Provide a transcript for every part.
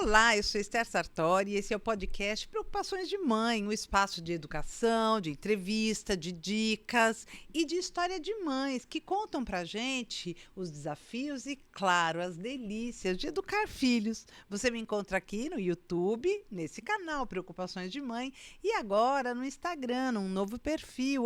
Olá, eu sou Esther Sartori e esse é o podcast Preocupações de Mãe, um espaço de educação, de entrevista, de dicas e de história de mães que contam pra gente os desafios e, claro, as delícias de educar filhos. Você me encontra aqui no YouTube, nesse canal Preocupações de Mãe e agora no Instagram, num novo perfil,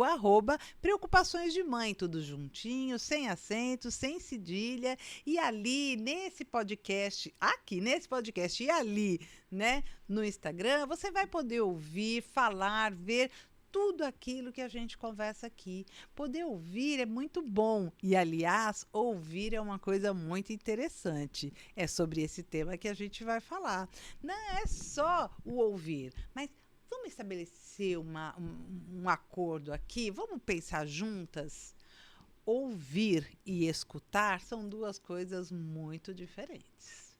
@Preocupações de Mãe, tudo juntinho, sem acento, sem cedilha. E ali, nesse podcast, aqui nesse podcast e ali, né, no Instagram, você vai poder ouvir, falar, ver tudo aquilo que a gente conversa aqui. Poder ouvir é muito bom e, aliás, ouvir é uma coisa muito interessante. É sobre esse tema que a gente vai falar. Não é só o ouvir, mas vamos estabelecer um acordo aqui? Vamos pensar juntas? Ouvir e escutar são duas coisas muito diferentes.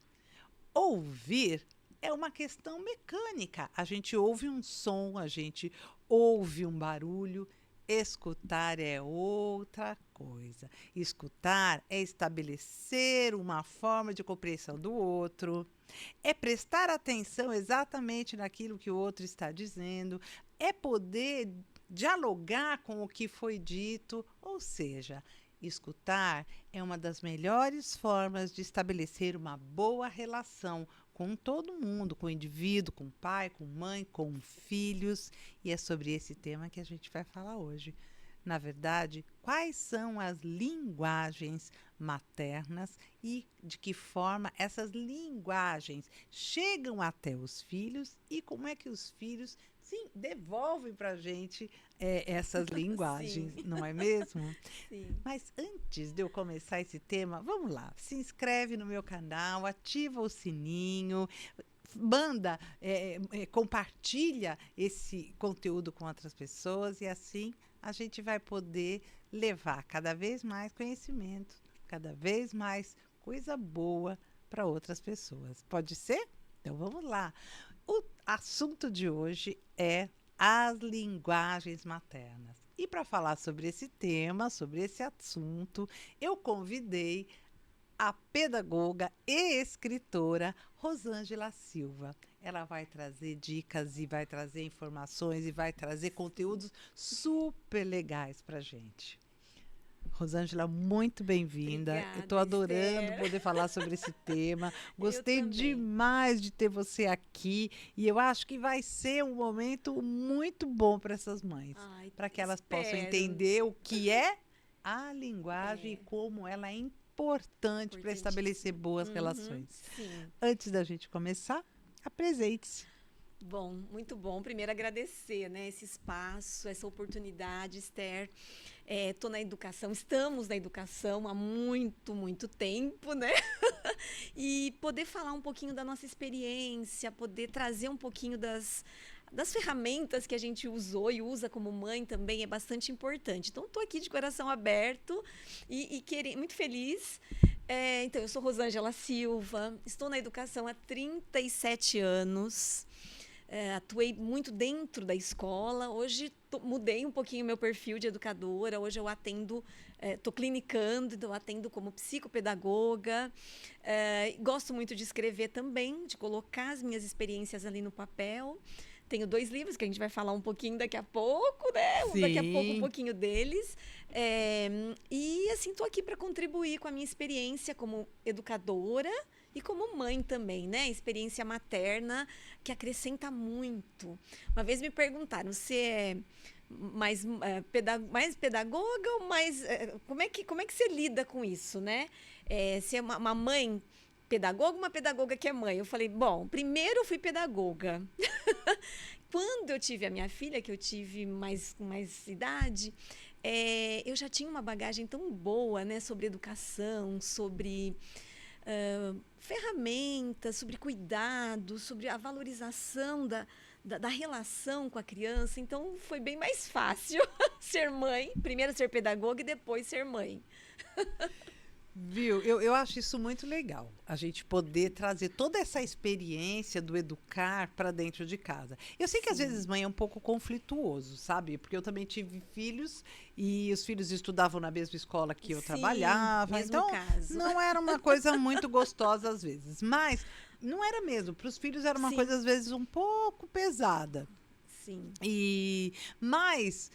Ouvir é uma questão mecânica. A gente ouve um som, a gente ouve um barulho. Escutar é outra coisa. Escutar é estabelecer uma forma de compreensão do outro, é prestar atenção exatamente naquilo que o outro está dizendo, é poder dialogar com o que foi dito, ou seja, escutar é uma das melhores formas de estabelecer uma boa relação com todo mundo, com o indivíduo, com o pai, com mãe, com filhos, e é sobre esse tema que a gente vai falar hoje. Na verdade, quais são as linguagens maternas e de que forma essas linguagens chegam até os filhos e como é que os filhos, sim, devolvem para a gente essas linguagens, Sim. não é mesmo? Sim. Mas antes de eu começar esse tema, vamos lá, se inscreve no meu canal, ativa o sininho, manda, compartilha esse conteúdo com outras pessoas e assim a gente vai poder levar cada vez mais conhecimento, cada vez mais coisa boa para outras pessoas. Pode ser? Então vamos lá. O assunto de hoje é as linguagens maternas. E para falar sobre esse tema, sobre esse assunto, eu convidei a pedagoga e escritora Rosângela Silva. Ela vai trazer dicas e vai trazer informações e vai trazer conteúdos super legais para gente. Rosângela, muito bem-vinda. Eu estou Obrigada, adorando Esther. poder falar sobre esse tema. Eu Gostei também. demais de ter você aqui e eu acho que vai ser um momento muito bom para essas mães, Ai, para que elas possam espero. entender o que é a linguagem e É como ela é importante para estabelecer importantíssimo. boas Uhum, relações. sim. Antes da gente começar, apresente-se. Bom, muito bom. Primeiro agradecer, né, esse espaço, essa oportunidade, Esther. Tô na educação, estamos na educação há muito, muito tempo, né? E poder falar um pouquinho da nossa experiência, poder trazer um pouquinho das ferramentas que a gente usou e usa como mãe também é bastante importante. Então, estou aqui de coração aberto e muito feliz. Então, eu sou Rosângela Silva, estou na educação há 37 anos. Atuei muito dentro da escola. Hoje mudei um pouquinho meu perfil de educadora. Hoje eu atendo, estou clinicando, então eu atendo como psicopedagoga. Gosto muito de escrever também, de colocar as minhas experiências ali no papel. Tenho 2 livros que a gente vai falar um pouquinho daqui a pouco, né? Daqui a pouco um Sim. pouquinho deles. E assim, estou aqui para contribuir com a minha experiência como educadora e como mãe também, né? Experiência materna que acrescenta muito. Uma vez me perguntaram se é mais pedagoga ou mais... como é que você lida com isso, né? Se é uma mãe pedagoga, uma pedagoga que é mãe. Eu falei, bom, primeiro eu fui pedagoga. Quando eu tive a minha filha, que eu tive com mais idade, eu já tinha uma bagagem tão boa, né, sobre educação, sobre ferramentas, sobre cuidado, sobre a valorização da relação com a criança. Então, foi bem mais fácil ser mãe, primeiro ser pedagoga e depois ser mãe. Viu? Eu acho isso muito legal, a gente poder trazer toda essa experiência do educar para dentro de casa. Eu sei que às vezes Sim, mãe é um pouco conflituoso, sabe? Porque eu também tive filhos e os filhos estudavam na mesma escola que eu sim, trabalhava, mesmo então caso. não era uma coisa muito gostosa às vezes. Mas não era mesmo. Para os filhos era uma Sim. coisa, às vezes, um pouco pesada. Sim. Mas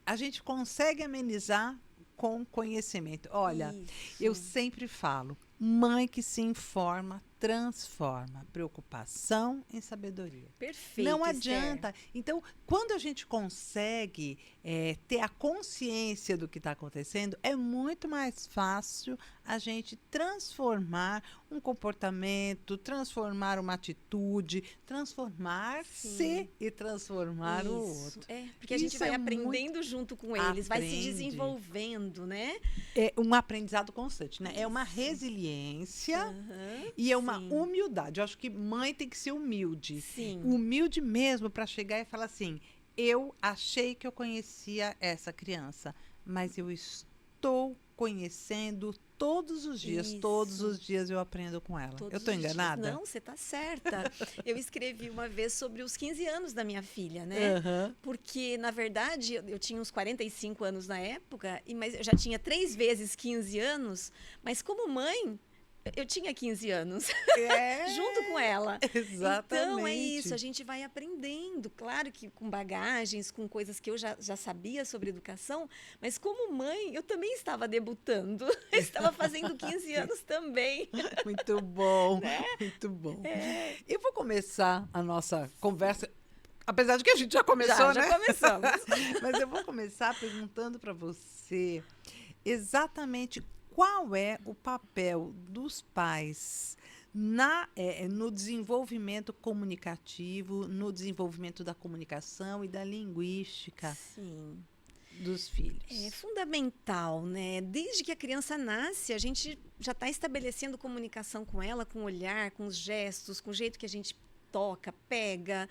a gente consegue amenizar com conhecimento. Olha, eu Isso. sempre falo, mãe que se informa, transforma. Preocupação em sabedoria. Perfeito, Não Esther. adianta. Então, quando a gente consegue ter a consciência do que está acontecendo, é muito mais fácil a gente transformar um comportamento, transformar uma atitude, transformar-se Sim. e transformar o Isso. outro. Porque a gente Isso vai é muito- aprendendo junto com eles, vai se Aprende. desenvolvendo, né? É um aprendizado constante, né? É uma Isso. resiliência Aham, e é uma sim. humildade. Eu acho que mãe tem que ser humilde. Sim. Humilde mesmo para chegar e falar assim: eu achei que eu conhecia essa criança, mas eu estou conhecendo todos os dias. Isso. Todos os dias eu aprendo com ela. Todos Eu estou os dias. enganada? Não, você está certa. Eu escrevi uma vez sobre os 15 anos da minha filha, né? Aham. Porque, na verdade, eu tinha uns 45 anos na época, mas eu já tinha 3 vezes 15 anos, mas como mãe, eu tinha 15 anos, É, junto com ela. exatamente. Então, é isso, a gente vai aprendendo. Claro que com bagagens, com coisas que eu já sabia sobre educação, mas como mãe, eu também estava debutando. Eu estava fazendo 15 anos também. Muito bom, muito bom. Eu vou começar a nossa conversa, apesar de que a gente já começou, já né? começamos. Mas eu vou começar perguntando para você exatamente qual é o papel dos pais no desenvolvimento comunicativo, no desenvolvimento da comunicação e da linguística Sim. dos filhos. É fundamental, né? Desde que a criança nasce, a gente já está estabelecendo comunicação com ela, com o olhar, com os gestos, com o jeito que a gente toca, pega,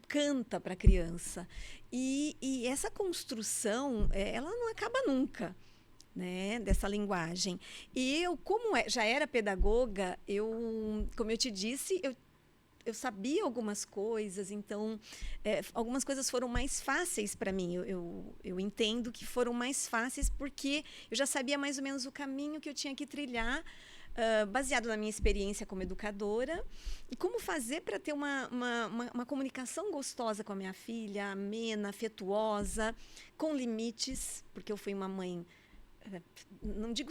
canta para a criança. E essa construção, ela não acaba nunca. Né, dessa linguagem. E eu, como já era pedagoga, como eu te disse, eu sabia algumas coisas, então algumas coisas foram mais fáceis para mim. Eu entendo que foram mais fáceis porque eu já sabia mais ou menos o caminho que eu tinha que trilhar, baseado na minha experiência como educadora, e como fazer para ter uma comunicação gostosa com a minha filha, amena, afetuosa, com limites, porque eu fui uma mãe. Não digo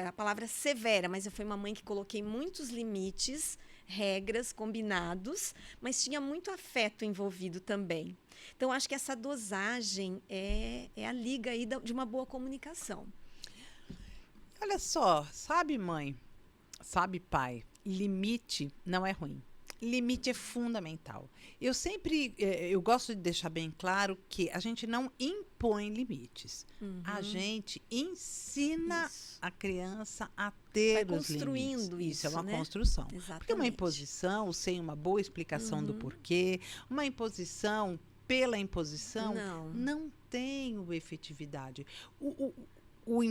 a palavra severa, mas eu fui uma mãe que coloquei muitos limites, regras, combinados, mas tinha muito afeto envolvido também. Então, acho que essa dosagem é a liga aí de uma boa comunicação. Olha só, sabe, mãe, sabe, pai, limite não é ruim. Limite é fundamental. Eu gosto de deixar bem claro que a gente não impõe limites. Uhum. A gente ensina Isso. a criança a ter Vai os limites. construindo Isso é uma né? construção. Exatamente. Porque uma imposição sem uma boa explicação do porquê, uma imposição pela imposição, não tem efetividade. O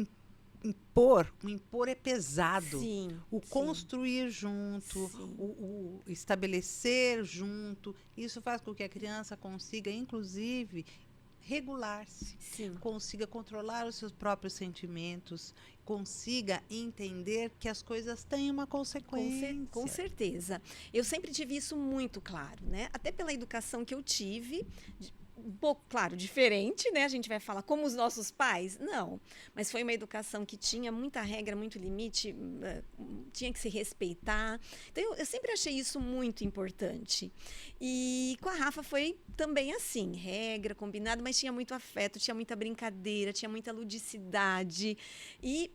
impor é pesado. Sim, O construir junto, Sim. o estabelecer junto, isso faz com que a criança consiga, inclusive, regular-se, Sim. consiga controlar os seus próprios sentimentos, consiga entender que as coisas têm uma consequência. Com certeza. Eu sempre tive isso muito claro, né? Até pela educação que eu tive, um pouco, claro, diferente, né? A gente vai falar como os nossos pais? Não. Mas foi uma educação que tinha muita regra, muito limite, tinha que se respeitar. Então, eu sempre achei isso muito importante. E com a Rafa foi também assim, regra, combinado, mas tinha muito afeto, tinha muita brincadeira, tinha muita ludicidade. E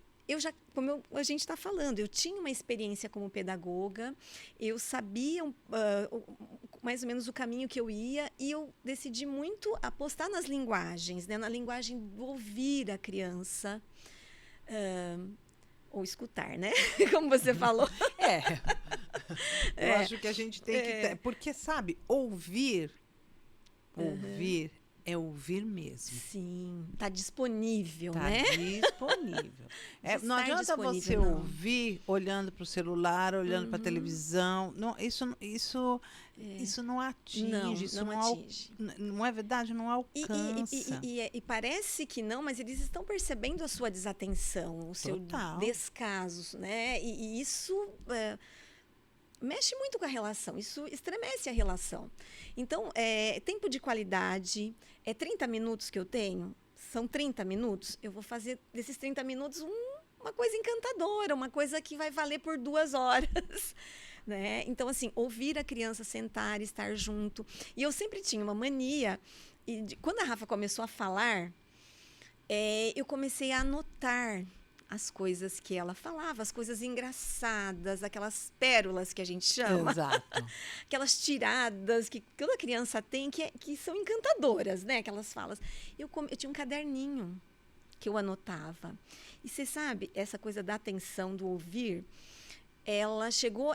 como a gente está falando, eu tinha uma experiência como pedagoga, eu sabia mais ou menos o caminho que eu ia e eu decidi muito apostar nas linguagens, né? Na linguagem do ouvir a criança, ou escutar, né? Como você falou. Eu acho que a gente tem que ter, porque, sabe, ouvir é ouvir mesmo. Sim, tá disponível, Tá né? disponível. De Não estar adianta você disponível, não. ouvir olhando para o celular, olhando para a televisão. Não, isso não atinge, isso Não atinge. não é verdade, não alcança. E parece que não, mas eles estão percebendo a sua desatenção, o seu Total. descaso, né? E isso mexe muito com a relação, isso estremece a relação. Então, tempo de qualidade, 30 minutos que eu tenho, são 30 minutos, eu vou fazer desses 30 minutos uma coisa encantadora, uma coisa que vai valer por 2 horas. Né? Então, assim, ouvir a criança sentar, estar junto. E eu sempre tinha uma mania, quando a Rafa começou a falar, eu comecei a anotar as coisas que ela falava, as coisas engraçadas, aquelas pérolas que a gente chama. Exato. Aquelas tiradas que toda criança tem, que são encantadoras, né? Aquelas falas. Eu tinha um caderninho que eu anotava. E você sabe, essa coisa da atenção, do ouvir, ela chegou...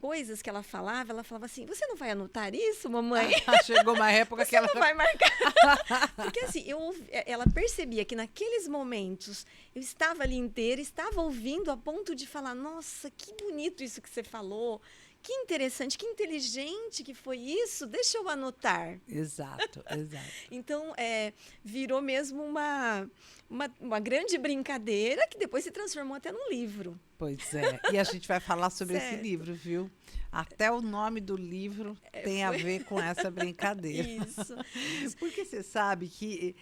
Coisas que ela falava assim, você não vai anotar isso, mamãe? Chegou uma época que ela não vai marcar. Porque assim, ela percebia que naqueles momentos eu estava ali inteira, estava ouvindo a ponto de falar, nossa, que bonito isso que você falou, que interessante, que inteligente que foi isso, deixa eu anotar. Exato. Então, virou mesmo uma grande brincadeira que depois se transformou até num livro. Pois é. E a gente vai falar sobre esse livro, viu? Até o nome do livro tem a ver com essa brincadeira. Isso. Porque você sabe que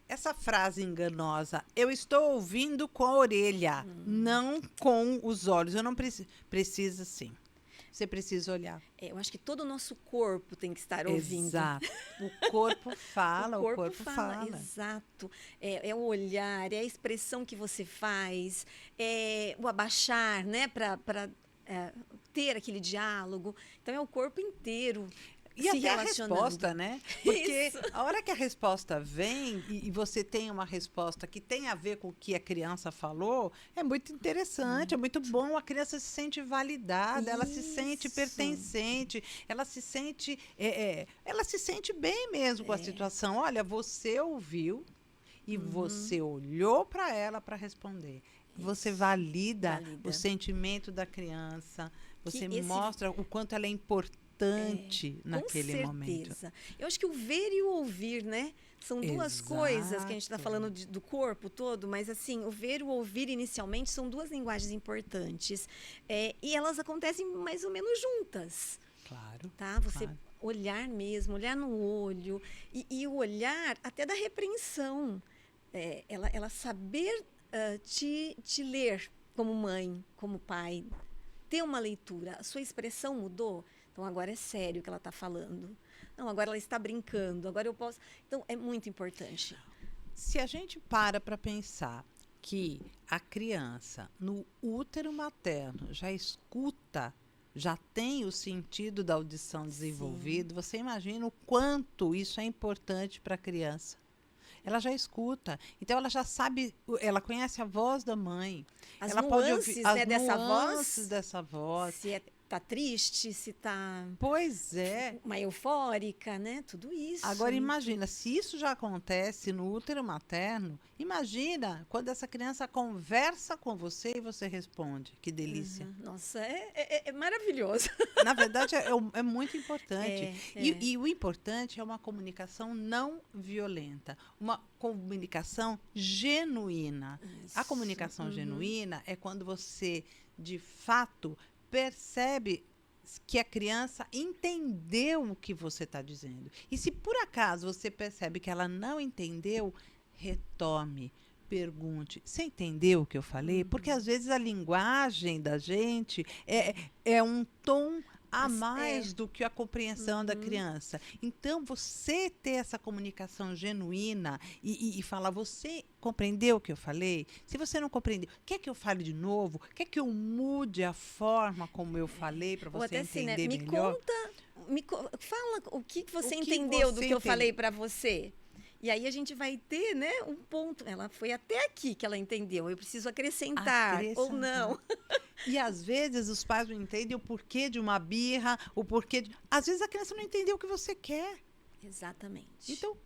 essa frase enganosa, eu estou ouvindo com a orelha, não com os olhos. Eu não precisa sim. Você precisa olhar. Eu acho que todo o nosso corpo tem que estar ouvindo. Exato. O corpo fala, o corpo fala. Exato. É o olhar, é a expressão que você faz, é o abaixar, né, para ter aquele diálogo. Então, é o corpo inteiro. E até a resposta, né? Porque Isso. a hora que a resposta vem e você tem uma resposta que tem a ver com o que a criança falou, é muito interessante, é muito bom. A criança se sente validada, ela se sente pertencente, ela se sente bem mesmo com a situação. Olha, você ouviu e você olhou para ela para responder. Você valida o sentimento da criança, você mostra o quanto ela é importante naquele momento. Eu acho que o ver e o ouvir, né? São duas coisas que a gente está falando do corpo todo, mas assim, o ver e o ouvir inicialmente são 2 linguagens importantes. E elas acontecem mais ou menos juntas. Claro. Tá? Você olhar mesmo, olhar no olho. E o olhar até da repreensão. Ela saber te ler como mãe, como pai. Ter uma leitura. A sua expressão mudou. Então, agora é sério o que ela está falando. Não, agora ela está brincando, agora eu posso... Então, é muito importante. Se a gente para pensar que a criança, no útero materno, já escuta, já tem o sentido da audição desenvolvido, você imagina o quanto isso é importante para a criança. Ela já escuta, então ela já sabe, ela conhece a voz da mãe. Ela pode ouvir as nuances dessa voz. Se tá triste, se tá... Pois é. Uma eufórica, né? Tudo isso. Agora, imagina, se isso já acontece no útero materno, imagina quando essa criança conversa com você e você responde. Que delícia. Nossa, é maravilhoso. Na verdade, é muito importante. E o importante é uma comunicação não violenta, uma comunicação genuína. Isso. A comunicação genuína é quando você, de fato, percebe que a criança entendeu o que você está dizendo. E se por acaso você percebe que ela não entendeu, retome, pergunte. Você entendeu o que eu falei? Porque às vezes a linguagem da gente é um tom a mais do que a compreensão da criança. Então, você ter essa comunicação genuína e falar, você compreendeu o que eu falei? Se você não compreendeu, quer que eu fale de novo? Quer que eu mude a forma como eu falei para você entender assim, né? melhor? Fala o que você entendeu do que eu falei para você. E aí a gente vai ter, né, um ponto. Ela foi até aqui que ela entendeu. Eu preciso acrescentar. Ou não. E às vezes os pais não entendem o porquê de uma birra, o porquê de... Às vezes a criança não entendeu o que você quer. Exatamente. Então,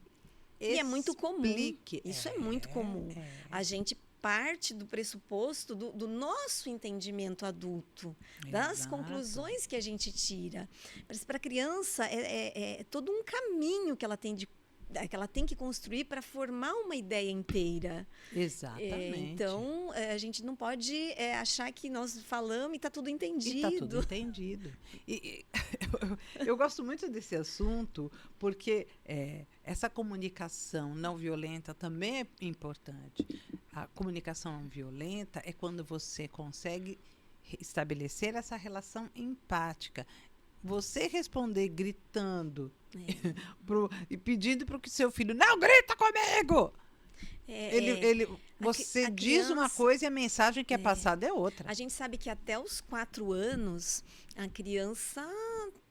e é muito comum. explique. Isso é muito comum. A gente parte do pressuposto do nosso entendimento adulto, das Exato. conclusões que a gente tira. Mas para a criança é todo um caminho que ela tem que construir para formar uma ideia inteira. Exatamente. Então, a gente não pode achar que nós falamos e está tudo entendido. E está tudo entendido. E eu gosto muito desse assunto porque essa comunicação não violenta também é importante. A comunicação não violenta é quando você consegue estabelecer essa relação empática. Você responder gritando e pedindo para que seu filho não grita comigo. Você diz uma coisa e a mensagem que é passada é outra. A gente sabe que até os 4 anos a criança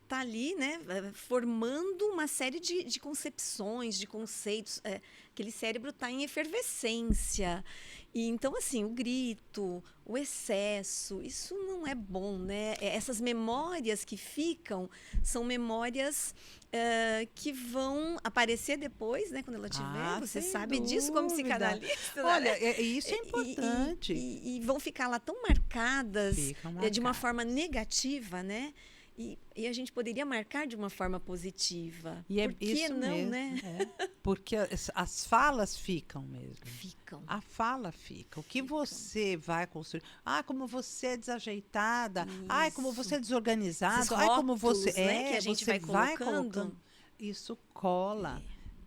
está ali, né, formando uma série de concepções, de conceitos. Aquele cérebro está em efervescência. E então, assim, o grito, o excesso, isso não é bom, né? Essas memórias que ficam são memórias que vão aparecer depois, né? Quando ela tiver, você sabe disso como psicanalista. Olha, isso é importante. E vão ficar lá tão marcadas de uma forma negativa, né? E a gente poderia marcar de uma forma positiva. E por que isso não, mesmo, né? Porque as falas ficam mesmo. Ficam. A fala fica. O que você vai construir? Como você é desajeitada. Como você é desorganizado. Esses Como você rótulos, né, que a gente vai colocando. Isso cola.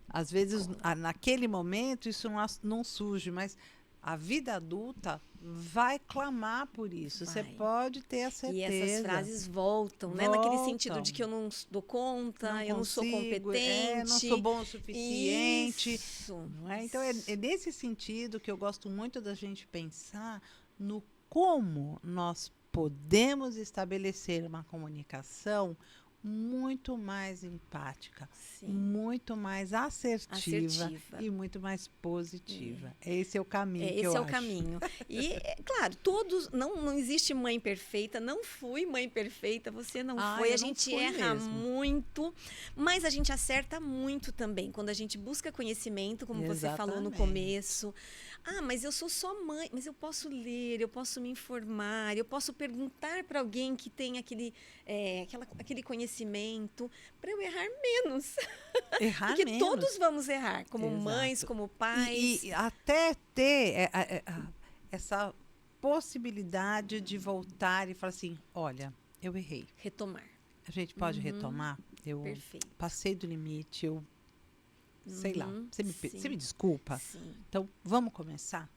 Às vezes, naquele momento, isso não surge, mas a vida adulta vai clamar por isso. Você pode ter a certeza. E essas frases voltam, né? Naquele sentido de que eu não dou conta, eu não sou competente. Não sou bom o suficiente. Isso. Não é? Então, é nesse sentido que eu gosto muito da gente pensar no como nós podemos estabelecer uma comunicação muito mais empática, muito mais assertiva e muito mais positiva. Esse é o caminho que eu acho. Esse é o caminho. E, claro, não existe mãe perfeita, não fui mãe perfeita, você não foi. A gente erra muito, mas a gente acerta muito também. Quando a gente busca conhecimento, como você falou no começo. Mas eu sou só mãe, mas eu posso ler, eu posso me informar, eu posso perguntar para alguém que tem aquele conhecimento, para eu errar menos. Porque menos. Todos vamos errar, como mães, como pais. E até ter essa possibilidade de voltar e falar assim, olha, eu errei. Retomar. A gente pode retomar? Eu passei do limite, sei lá, você me desculpa? Sim. Então, vamos começar?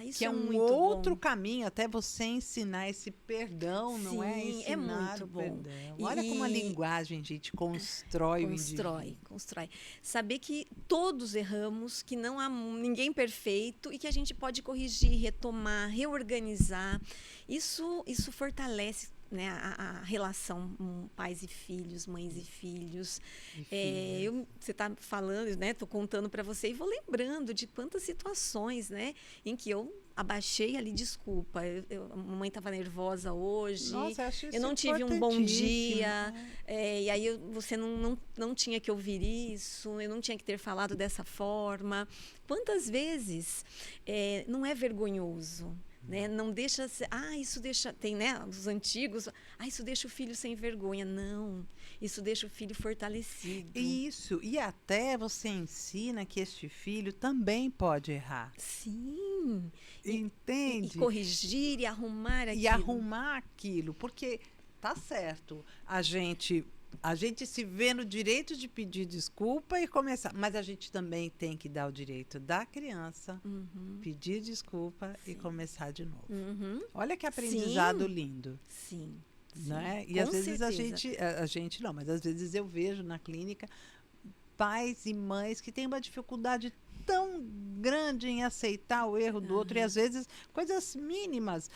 Isso que é um outro caminho, até você ensinar esse perdão, não é? Ensinar é muito bom. Perdão. Olha como a linguagem, gente, constrói o indivíduo. Constrói. Saber que todos erramos, que não há ninguém perfeito e que a gente pode corrigir, retomar, reorganizar. Isso fortalece, né, a relação pais e filhos, mães e filhos. Você está falando, né? Estou contando para você e vou lembrando de quantas situações, né, em que eu abaixei ali, desculpa, a mamãe estava nervosa hoje. Nossa, eu não tive um bom dia, e aí você não tinha que ouvir isso, eu não tinha que ter falado dessa forma. Quantas vezes não é vergonhoso? Né? Não deixa ser, isso deixa, tem, né, os antigos, isso deixa o filho sem vergonha. Não, isso deixa o filho fortalecido. Isso, e até você ensina que este filho também pode errar. Sim. Entende? E corrigir e arrumar aquilo. E arrumar aquilo, porque tá certo, a gente se vê no direito de pedir desculpa e começar. Mas a gente também tem que dar o direito da criança pedir desculpa e começar de novo. Olha que aprendizado lindo. Sim. Né? E às vezes a gente não, mas às vezes eu vejo na clínica pais e mães que têm uma dificuldade tão grande em aceitar o erro do outro, e às vezes coisas mínimas.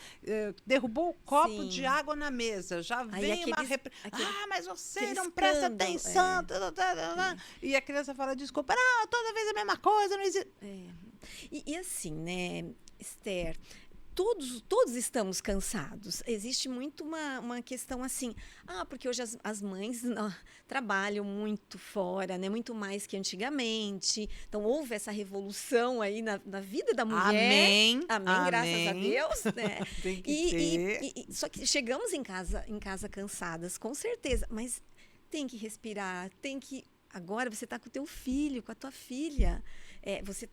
Derrubou o copo de água na mesa, já vem mas você não presta atenção. E a criança fala, desculpa, toda vez a mesma coisa, não existe. E assim, né, Esther, todos estamos cansados. Existe muito uma questão assim, porque hoje as mães trabalham muito fora, né? Muito mais que antigamente. Então, houve essa revolução aí na vida da mulher. Amém. Amém, graças a Deus. Né? Tem que ter. Só que chegamos em casa cansadas, com certeza. Mas tem que respirar, Agora você está com o teu filho, com a tua filha. Você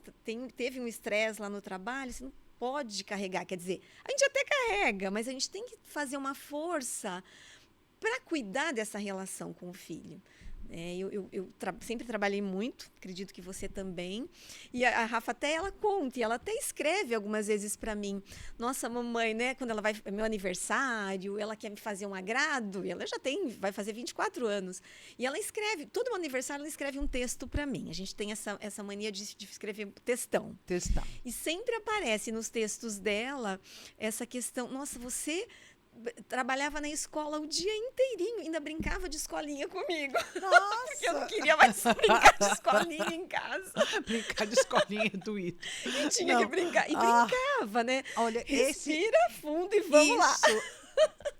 teve um estresse lá no trabalho, você não pode carregar. Quer dizer, a gente até carrega, mas a gente tem que fazer uma força para cuidar dessa relação com o filho. Eu sempre trabalhei muito, acredito que você também. E a Rafa ela conta, e ela até escreve algumas vezes para mim. Nossa, mamãe, né? Quando ela é meu aniversário, ela quer me fazer um agrado, e ela vai fazer 24 anos. E ela escreve, todo meu aniversário ela escreve um texto para mim. A gente tem essa mania de escrever textão. E sempre aparece nos textos dela essa questão, nossa, você trabalhava na escola o dia inteirinho, ainda brincava de escolinha comigo. Nossa! Porque eu não queria mais brincar de escolinha em casa. Brincar de escolinha é doído. E tinha que brincar. E brincava, né? Olha, respira fundo e vamos lá.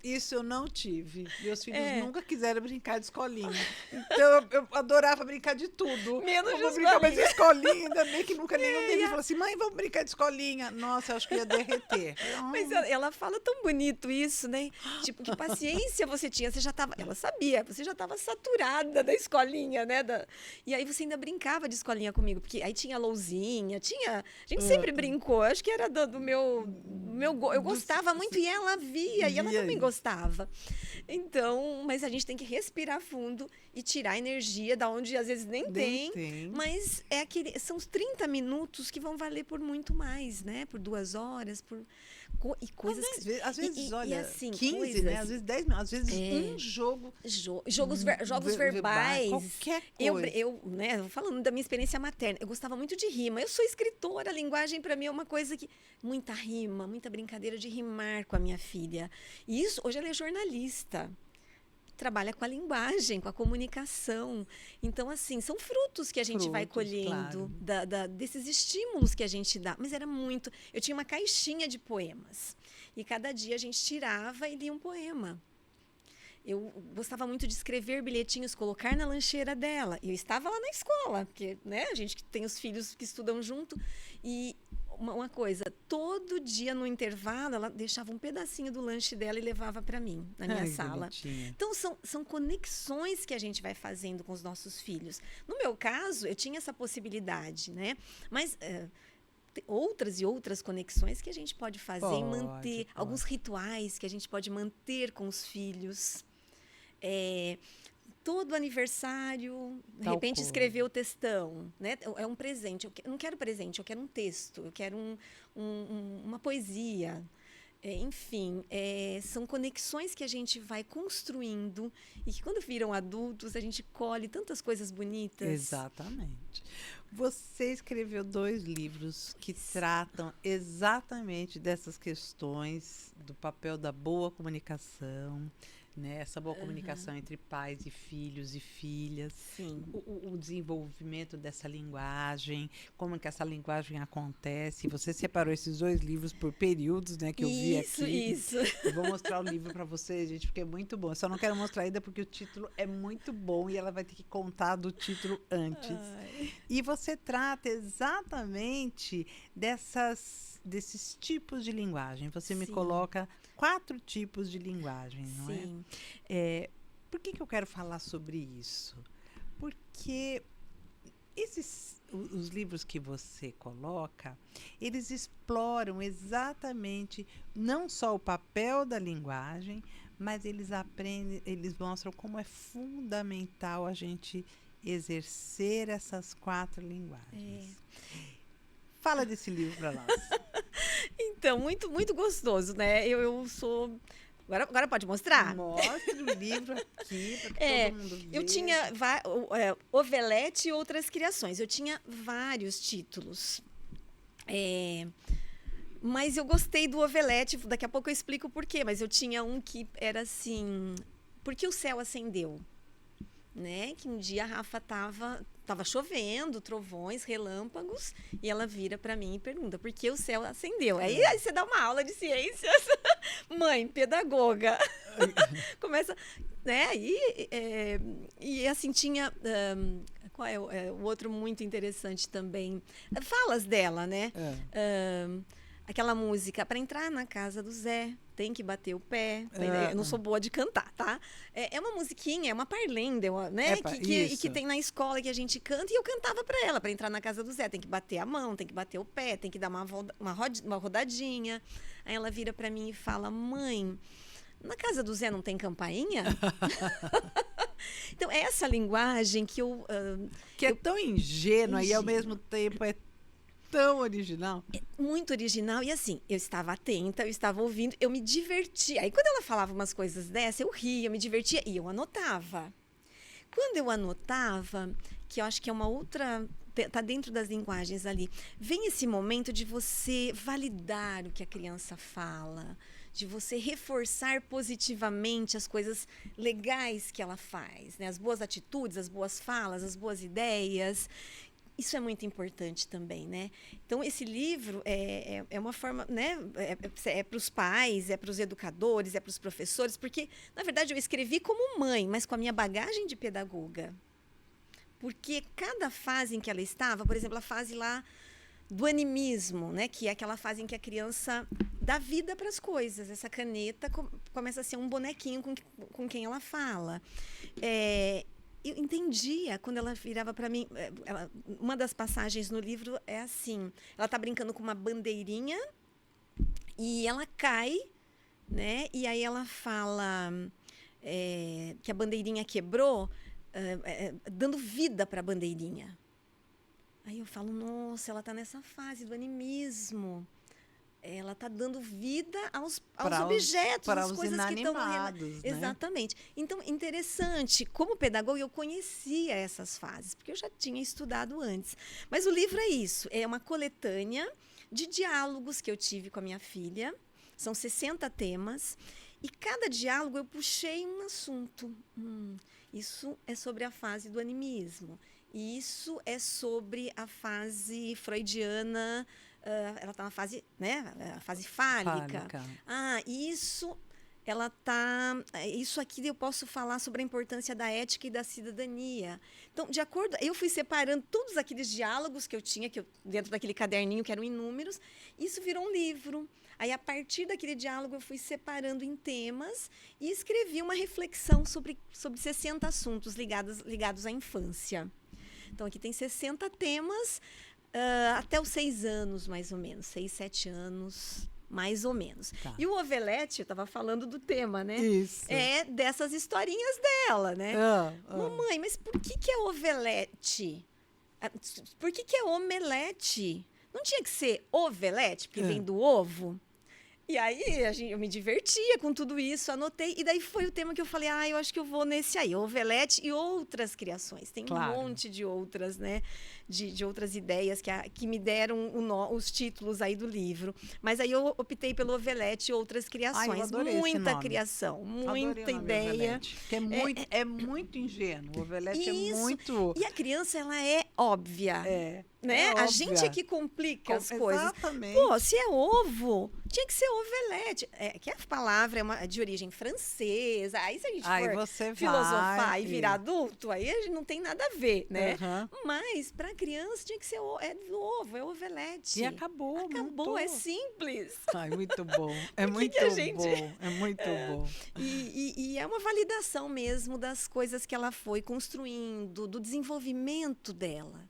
Isso eu não tive. Meus filhos nunca quiseram brincar de escolinha. Então eu adorava brincar de tudo. Menos de brincar mais de escolinha. Ainda bem que nunca nenhum deles falou assim: mãe, vamos brincar de escolinha. Nossa, eu acho que ia derreter. Mas ela fala tão bonito isso, né? Tipo, que paciência você tinha. Ela sabia, você já estava saturada da escolinha, né? E aí você ainda brincava de escolinha comigo, porque aí tinha lousinha, a gente sempre brincou. Acho que era do meu eu gostava muito e ela via, e ela também gostava. Então, mas a gente tem que respirar fundo e tirar a energia da onde às vezes nem tem. Mas são os 30 minutos que vão valer por muito mais, né? Por 2 horas, e coisas às vezes, olha, assim, 15, né? Às vezes 10 minutos, às vezes um jogo. Jogos verbais. Qualquer coisa. Né, falando da minha experiência materna, eu gostava muito de rima. Eu sou escritora, a linguagem para mim é uma coisa que muita rima, muita brincadeira de rimar com a minha filha. E isso, hoje ela é jornalista. Trabalha com a linguagem, com a comunicação. Então, assim, são frutos que a gente vai colhendo, claro, desses estímulos que a gente dá. Mas era muito... Eu tinha uma caixinha de poemas. E cada dia a gente tirava e lia um poema. Eu gostava muito de escrever bilhetinhos, colocar na lancheira dela. E eu estava lá na escola, porque, né, a gente tem os filhos que estudam junto. E uma coisa, todo dia no intervalo, ela deixava um pedacinho do lanche dela e levava para mim, na minha sala. Bonitinha. Então, são conexões que a gente vai fazendo com os nossos filhos. No meu caso, eu tinha essa possibilidade, né? Mas... outras e outras conexões que a gente pode fazer e manter, alguns rituais que a gente pode manter com os filhos. Todo aniversário, de repente escrever o textão, né? É um presente. Eu não quero presente, eu quero um texto, eu quero uma poesia. Enfim, são conexões que a gente vai construindo e que quando viram adultos a gente colhe tantas coisas bonitas. Exatamente. Você escreveu 2 livros que tratam exatamente dessas questões do papel da boa comunicação, né? Essa boa comunicação entre pais e filhos e filhas. Sim. O desenvolvimento dessa linguagem, como que essa linguagem acontece. Você separou esses 2 livros por períodos, né? Que eu vi aqui. Isso. Eu vou mostrar o livro para vocês, gente, porque é muito bom. Eu só não quero mostrar ainda porque o título é muito bom e ela vai ter que contar do título antes. Ai. E você trata exatamente desses tipos de linguagem. Você me coloca 4 tipos de linguagem, não é? Por que eu quero falar sobre isso? Porque os livros que você coloca, eles exploram exatamente não só o papel da linguagem, mas eles mostram como é fundamental a gente exercer essas 4 linguagens. Fala desse livro para nós. Então, muito, muito gostoso, né? Eu sou... Agora pode mostrar? Mostre o livro aqui para que todo mundo veja. Eu tinha Ovelete e Outras Criações. Eu tinha vários títulos. Mas eu gostei do Ovelete. Daqui a pouco eu explico por quê. Mas eu tinha um que era assim... Por que o céu acendeu? Né? Que um dia a Rafa estava tava chovendo, trovões, relâmpagos, e ela vira para mim e pergunta, por que o céu acendeu? Aí você dá uma aula de ciências, mãe, pedagoga. Começa, né? E assim, tinha... qual é o outro muito interessante também? Falas dela, né? Aquela música, para entrar na casa do Zé, tem que bater o pé. Eu não sou boa de cantar, tá? É uma musiquinha, é uma parlenda, né? Que tem na escola que a gente canta. E eu cantava para ela, para entrar na casa do Zé. Tem que bater a mão, tem que bater o pé, tem que dar uma rodadinha. Aí ela vira para mim e fala, mãe, na casa do Zé não tem campainha? Então, essa linguagem que eu... que é tão ingênua e, ao mesmo tempo, é tão original. É muito original. E, assim, eu estava atenta, eu estava ouvindo, eu me divertia. Aí, quando ela falava umas coisas dessas, eu ria, eu me divertia e eu anotava. Quando eu anotava, que eu acho que é uma outra... Está dentro das linguagens ali. Vem esse momento de você validar o que a criança fala, de você reforçar positivamente as coisas legais que ela faz, né? As boas atitudes, as boas falas, as boas ideias. Isso é muito importante também, né? Então, esse livro é uma forma, né? É para os pais, é para os educadores, é para os professores, porque, na verdade, eu escrevi como mãe, mas com a minha bagagem de pedagoga. Porque cada fase em que ela estava, por exemplo, a fase lá do animismo, né? Que é aquela fase em que a criança dá vida para as coisas. Essa caneta começa a ser um bonequinho com quem ela fala. Eu entendia quando ela virava para mim. Uma das passagens no livro é assim: ela está brincando com uma bandeirinha e ela cai, né? E aí ela fala que a bandeirinha quebrou. Dando vida para a bandeirinha. Aí eu falo, nossa, ela está nessa fase do animismo. Ela está dando vida aos objetos, às coisas que estão morrendo. Né? Exatamente. Então, interessante, como pedagoga, eu conhecia essas fases, porque eu já tinha estudado antes. Mas o livro é isso, é uma coletânea de diálogos que eu tive com a minha filha. São 60 temas. E cada diálogo eu puxei um assunto. Isso é sobre a fase do animismo. Isso é sobre a fase freudiana. Ela está na fase, né? A fase fálica. Isso aqui eu posso falar sobre a importância da ética e da cidadania. Então, de acordo, eu fui separando todos aqueles diálogos que eu tinha, dentro daquele caderninho que eram inúmeros. Isso virou um livro. Aí, a partir daquele diálogo, eu fui separando em temas e escrevi uma reflexão sobre 60 assuntos ligados à infância. Então, aqui tem 60 temas, até os 6 anos, mais ou menos. 6, 7 anos, mais ou menos. Tá. E o Ovelete, eu estava falando do tema, né? Isso. É dessas historinhas dela, né? Mamãe, mas por que é Ovelete? Por que é omelete? Não tinha que ser ovelete, porque vem do ovo? E aí, eu me divertia com tudo isso, anotei. E daí foi o tema que eu falei, eu acho que eu vou nesse aí, Ovelete e outras criações. Tem um monte de outras, né? De outras ideias que me deram os títulos aí do livro. Mas aí eu optei pelo Ovelete e outras criações. Eu adorei muita esse nome. Criação, muita Adorei ideia. Que é muito ingênuo. O Ovelete isso. É muito... E a criança, ela é óbvia. Né? A gente é que complica as coisas. Exatamente. Pô, se é ovo, tinha que ser ovelete. Que a palavra é de origem francesa. Aí se a gente for filosofar e virar adulto, aí a gente não tem nada a ver, né? Mas para criança tinha que ser do ovo, é ovelete. E acabou. Acabou, é simples. Muito bom. É muito bom. É muito bom. E é uma validação mesmo das coisas que ela foi construindo, do desenvolvimento dela.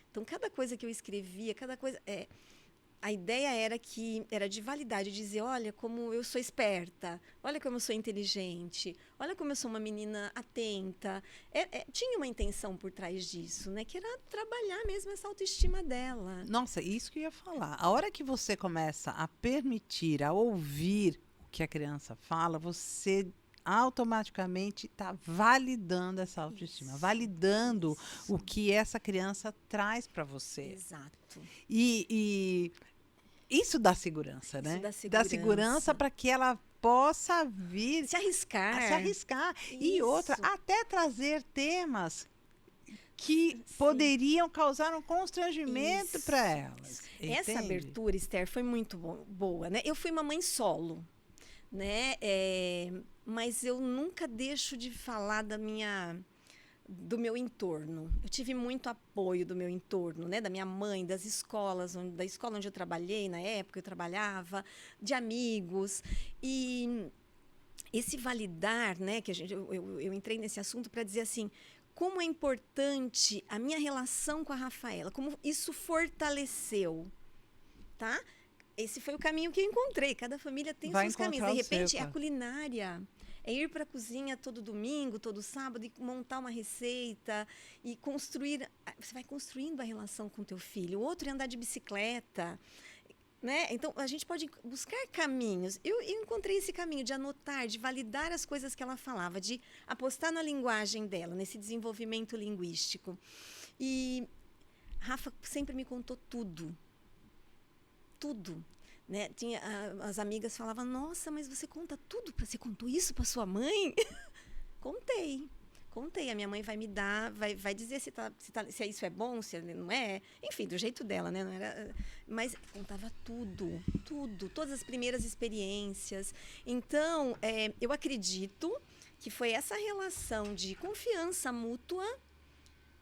Então, cada coisa que eu escrevia, cada coisa... A ideia era de validade, dizer, olha como eu sou esperta, olha como eu sou inteligente, olha como eu sou uma menina atenta. Tinha uma intenção por trás disso, né? Que era trabalhar mesmo essa autoestima dela. Nossa, isso que eu ia falar. A hora que você começa a permitir, a ouvir o que a criança fala, você automaticamente está validando essa autoestima, validando o que essa criança traz para você. Exato. E isso dá segurança, né? Dá segurança para que ela possa vir... Se arriscar. Isso. E outra, até trazer temas que Sim. poderiam causar um constrangimento Isso, para elas. isso. Essa Entende? abertura, Esther, foi muito boa, né? Eu fui uma mãe solo, né? Mas eu nunca deixo de falar do meu entorno. Eu tive muito apoio do meu entorno, né? Da minha mãe, das escolas, da escola onde eu trabalhei na época, eu trabalhava, de amigos. E esse validar, né? Que eu entrei nesse assunto para dizer assim, como é importante a minha relação com a Rafaela, como isso fortaleceu, tá? Esse foi o caminho que eu encontrei. Cada família tem os Vai seus caminhos. encontrar De o seu, repente, é a claro. culinária. É ir para a cozinha todo domingo, todo sábado e montar uma receita e construir. Você vai construindo a relação com o teu filho. O outro é andar de bicicleta. Né? Então, a gente pode buscar caminhos. Eu encontrei esse caminho de anotar, de validar as coisas que ela falava, de apostar na linguagem dela, nesse desenvolvimento linguístico. E Rafa sempre me contou tudo. Tudo. Né? As amigas falavam, nossa, mas você conta tudo? Você contou isso para sua mãe? Contei. A minha mãe vai me dar, vai dizer se isso é bom, se não é. Enfim, do jeito dela, né? Não era, mas contava tudo, todas as primeiras experiências. Então, eu acredito que foi essa relação de confiança mútua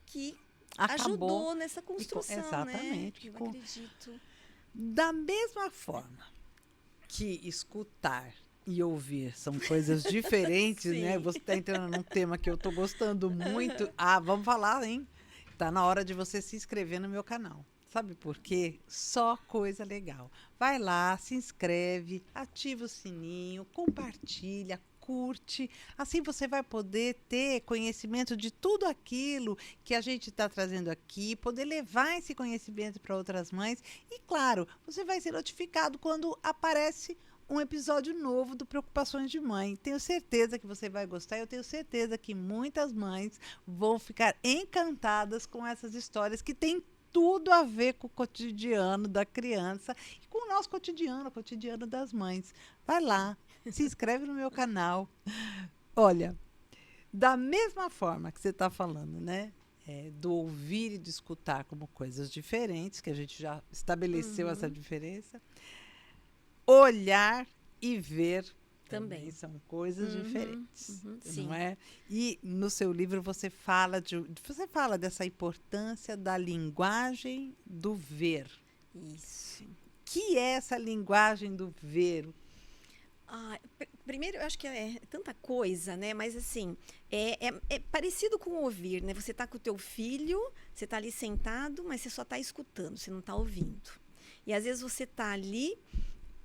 que ajudou nessa construção, exatamente. né? Eu acredito. Da mesma forma que escutar e ouvir são coisas diferentes, né? Você está entrando num tema que eu estou gostando muito. Vamos falar, hein? Tá na hora de você se inscrever no meu canal. Sabe por quê? Só coisa legal. Vai lá, se inscreve, ativa o sininho, compartilha, curte. Assim você vai poder ter conhecimento de tudo aquilo que a gente está trazendo aqui, poder levar esse conhecimento para outras mães. E, claro, você vai ser notificado quando aparece um episódio novo do Preocupações de Mãe. Tenho certeza que você vai gostar. Eu tenho certeza que muitas mães vão ficar encantadas com essas histórias que têm tudo a ver com o cotidiano da criança e com o nosso cotidiano, o cotidiano das mães. Vai lá, se inscreve no meu canal. Olha, da mesma forma que você está falando, né? Do ouvir e de escutar como coisas diferentes, que a gente já estabeleceu essa diferença. Olhar e ver também são coisas diferentes, não sim. é? E no seu livro você fala dessa importância da linguagem do ver. Isso. Que é essa linguagem do ver? Primeiro, eu acho que é tanta coisa, né? Mas assim, é parecido com ouvir, né? Você está com o teu filho, você está ali sentado, mas você só está escutando, você não está ouvindo. E às vezes você está ali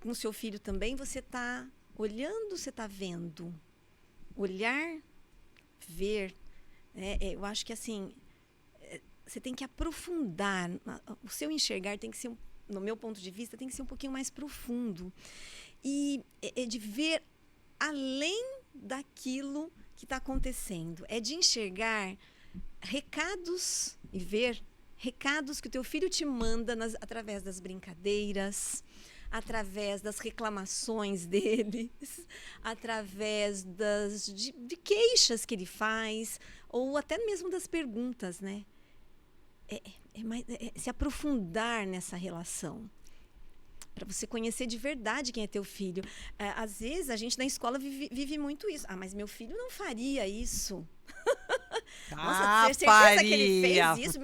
com o seu filho também, você está olhando, você está vendo. Olhar, ver. Eu acho que assim, você tem que aprofundar. O seu enxergar tem que ser, no meu ponto de vista, tem que ser um pouquinho mais profundo. E é de ver além daquilo que está acontecendo. É de enxergar recados e ver recados que o teu filho te manda através das brincadeiras, através das reclamações deles, através de queixas que ele faz, ou até mesmo das perguntas, né? Se aprofundar nessa relação, para você conhecer de verdade quem é teu filho. Às vezes, a gente na escola vive muito isso. Mas meu filho não faria isso. Nossa, ter certeza que ele fez isso?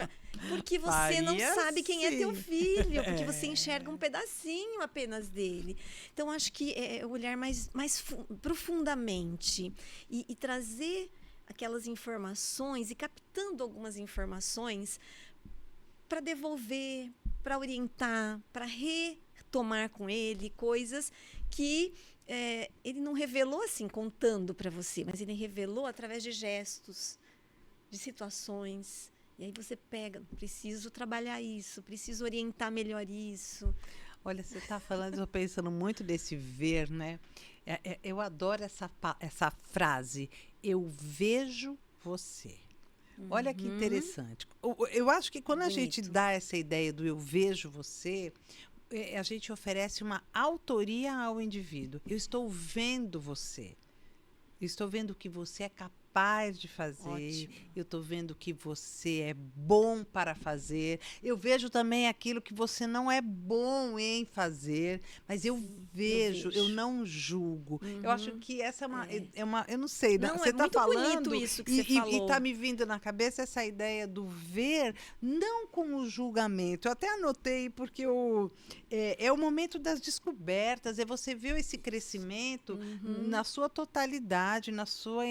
Porque você não sabe quem é teu filho, porque você enxerga um pedacinho apenas dele. Então, acho que é olhar mais profundamente e trazer aquelas informações e captando algumas informações para devolver, para orientar, para retomar com ele coisas que ele não revelou assim, contando para você, mas ele revelou através de gestos, de situações. E aí você pega, preciso trabalhar isso, preciso orientar melhor isso. Olha, você está falando, eu estou pensando muito desse ver, né? Eu adoro essa frase, eu vejo você. Olha que interessante. Eu acho que quando a gente dá essa ideia do eu vejo você, a gente oferece uma autoria ao indivíduo. Eu estou vendo você. Eu estou vendo o que você é capaz capaz de fazer, Ótimo. eu estou vendo que você é bom para fazer, eu vejo também aquilo que você não é bom em fazer, mas eu vejo, eu vejo. não julgo. Eu acho Uhum. que essa É. é uma, eu não sei, Não, você é está muito bonito falando isso que você e falou. está me vindo na cabeça essa ideia do ver, não com o julgamento. Eu até anotei porque é o momento das descobertas, é você ver esse crescimento na sua totalidade, na sua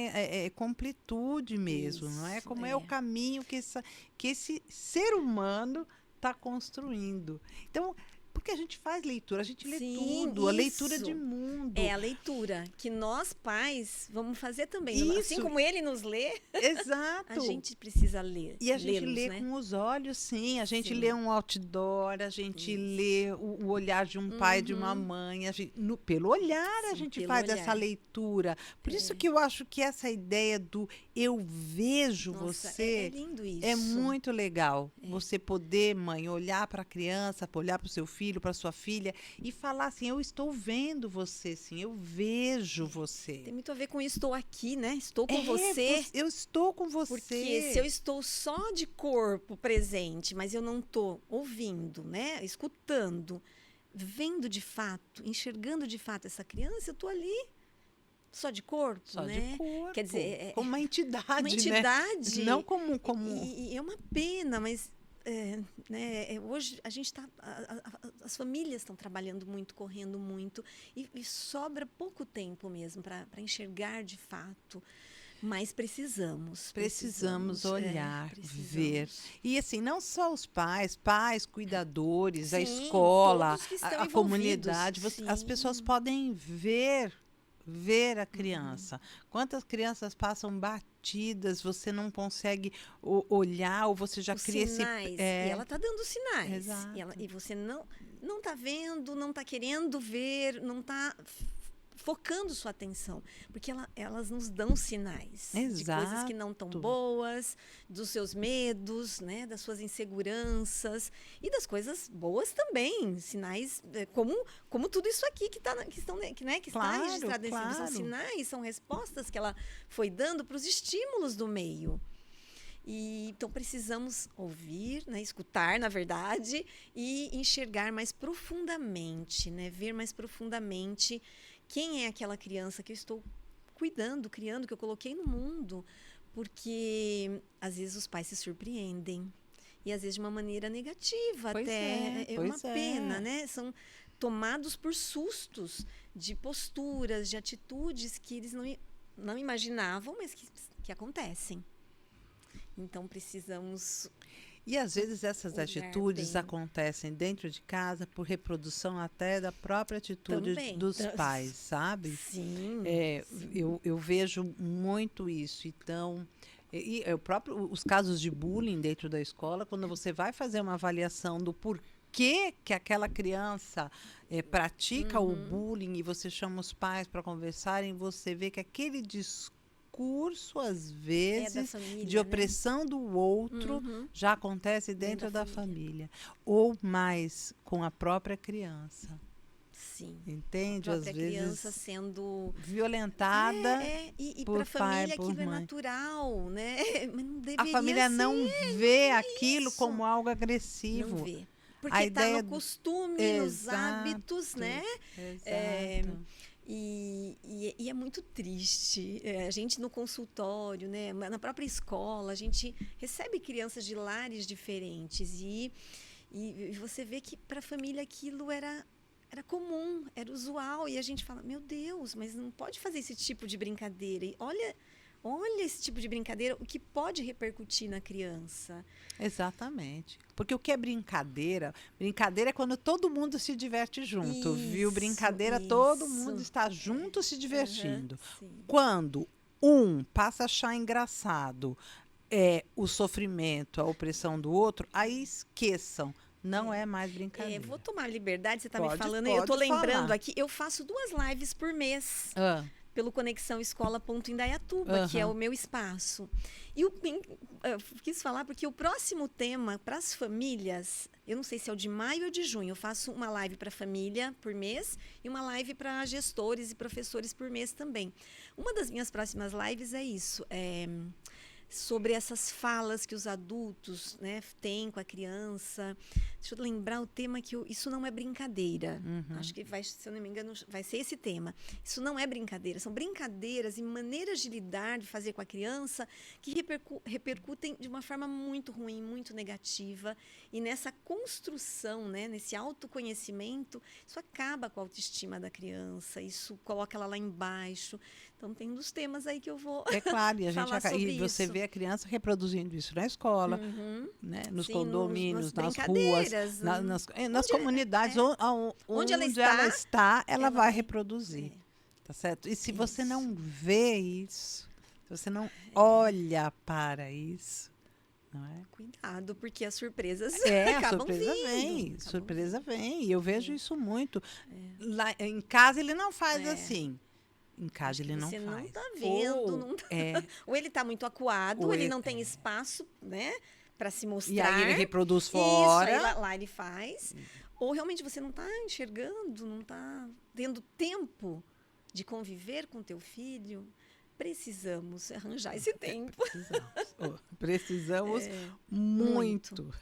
completude mesmo, não é? Isso, Como é o é. caminho que esse ser humano está construindo. Então, porque a gente faz leitura, a gente lê Sim, tudo, a leitura de isso. mundo. É a leitura que nós pais vamos fazer também. Assim Isso. como ele nos lê, Exato. a gente precisa ler. E a gente lê-los, lê né? com os olhos, sim. A gente Sim. lê um outdoor, a gente Isso. lê o olhar de um pai, de uma mãe. Pelo olhar a Sim, gente pelo faz olhar. essa leitura. Por isso que eu acho que essa ideia do eu vejo Nossa, você é lindo isso. é muito legal. Você poder, mãe, olhar para a criança, olhar para o seu filho, para sua filha e falar assim: eu estou vendo você, sim, eu vejo você. Tem muito a ver com estou aqui, né? Estou com você. Eu estou com você. Porque se eu estou só de corpo presente, mas eu não estou ouvindo, né? Escutando, vendo de fato, enxergando de fato essa criança, eu estou ali só de corpo, Só né? de corpo. Quer dizer, como uma entidade, uma entidade. Né? Não como... E é uma pena, mas hoje a gente está... As famílias estão trabalhando muito, correndo muito, e sobra pouco tempo mesmo para enxergar de fato. Mas precisamos olhar, precisamos. ver. E assim, não só os pais, cuidadores, a Sim, escola, todos que estão a envolvidos. comunidade, as Sim. pessoas podem ver a criança. Quantas crianças passam batidas, você não consegue olhar, ou você já Os cria sinais. esse... E ela está dando sinais. Exato. E você não está vendo, não está querendo ver, não está focando sua atenção, porque elas nos dão sinais de coisas que não estão boas, dos seus medos, né, das suas inseguranças e das coisas boas também, sinais como tudo isso aqui que está registrado nesse livro, são sinais, são respostas que ela foi dando para os estímulos do meio. E, então precisamos ouvir, né, escutar, na verdade, e enxergar mais profundamente, né, ver mais profundamente quem é aquela criança que eu estou cuidando, criando, que eu coloquei no mundo. Porque às vezes os pais se surpreendem. E às vezes de uma maneira negativa até. É uma pena, né? São tomados por sustos de posturas, de atitudes que eles não imaginavam, mas que acontecem. Então precisamos... E às vezes essas atitudes acontecem dentro de casa por reprodução até da própria atitude dos pais, sabe? Sim. Eu vejo muito isso. Então, os casos de bullying dentro da escola, quando você vai fazer uma avaliação do porquê que aquela criança pratica o bullying e você chama os pais para conversarem, você vê que aquele discurso, às vezes, família, de opressão, né, do outro, já acontece dentro da família. Ou mais, com a própria criança. Sim. Entende? A própria às vezes criança sendo violentada e por para a família por aquilo mãe. É natural, né? Mas não deveria a família ser, não vê aquilo como algo agressivo. Não vê. Porque está no costume, nos hábitos, né? Exato. E é muito triste. A gente no consultório, né, na própria escola, a gente recebe crianças de lares diferentes e você vê que para a família aquilo era comum, era usual, e a gente fala, meu Deus, mas não pode fazer esse tipo de brincadeira. E olha esse tipo de brincadeira, o que pode repercutir na criança. Exatamente. Porque o que é brincadeira? Brincadeira é quando todo mundo se diverte junto, viu? Brincadeira, todo mundo está junto se divertindo. Quando um passa a achar engraçado o sofrimento, a opressão do outro, aí esqueçam. Não é mais brincadeira. Vou tomar liberdade, você está me falando, eu estou lembrando aqui, eu faço 2 lives por mês. Pelo Conexão Escola.Indaiatuba, que é o meu espaço. E eu quis falar porque o próximo tema para as famílias eu não sei se é o de maio ou de junho, eu faço uma live para família por mês e uma live para gestores e professores por mês também. Uma das minhas próximas lives é isso, sobre essas falas que os adultos, né, têm com a criança. Deixa eu lembrar o tema isso não é brincadeira. Acho que se eu não me engano, vai ser esse tema. Isso não é brincadeira, são brincadeiras e maneiras de lidar, de fazer com a criança que repercutem de uma forma muito ruim, muito negativa. E nessa construção, né, nesse autoconhecimento, isso acaba com a autoestima da criança, isso coloca ela lá embaixo. Então, tem um dos temas aí que eu vou É claro, e sobre você isso. vê a criança reproduzindo isso na escola, né, nos Sim, condomínios, nas ruas, brincadeiras, nas comunidades, onde ela está, ela vai reproduzir. Tá certo? E se você não vê isso, se você não olha para isso, não é? Cuidado, porque as surpresas a acabam surpresa vindo. vem, surpresa vem. E eu vejo isso muito. Lá em casa ele não faz assim. Em casa ele não Você faz. não tá vendo, não tá... ou ele tá muito acuado, ou ele não tem espaço, né, para se mostrar. E aí ele reproduz fora. Isso, aí lá ele faz. Ou realmente você não tá enxergando, não tá tendo tempo de conviver com teu filho. Precisamos arranjar esse tempo. Precisamos muito.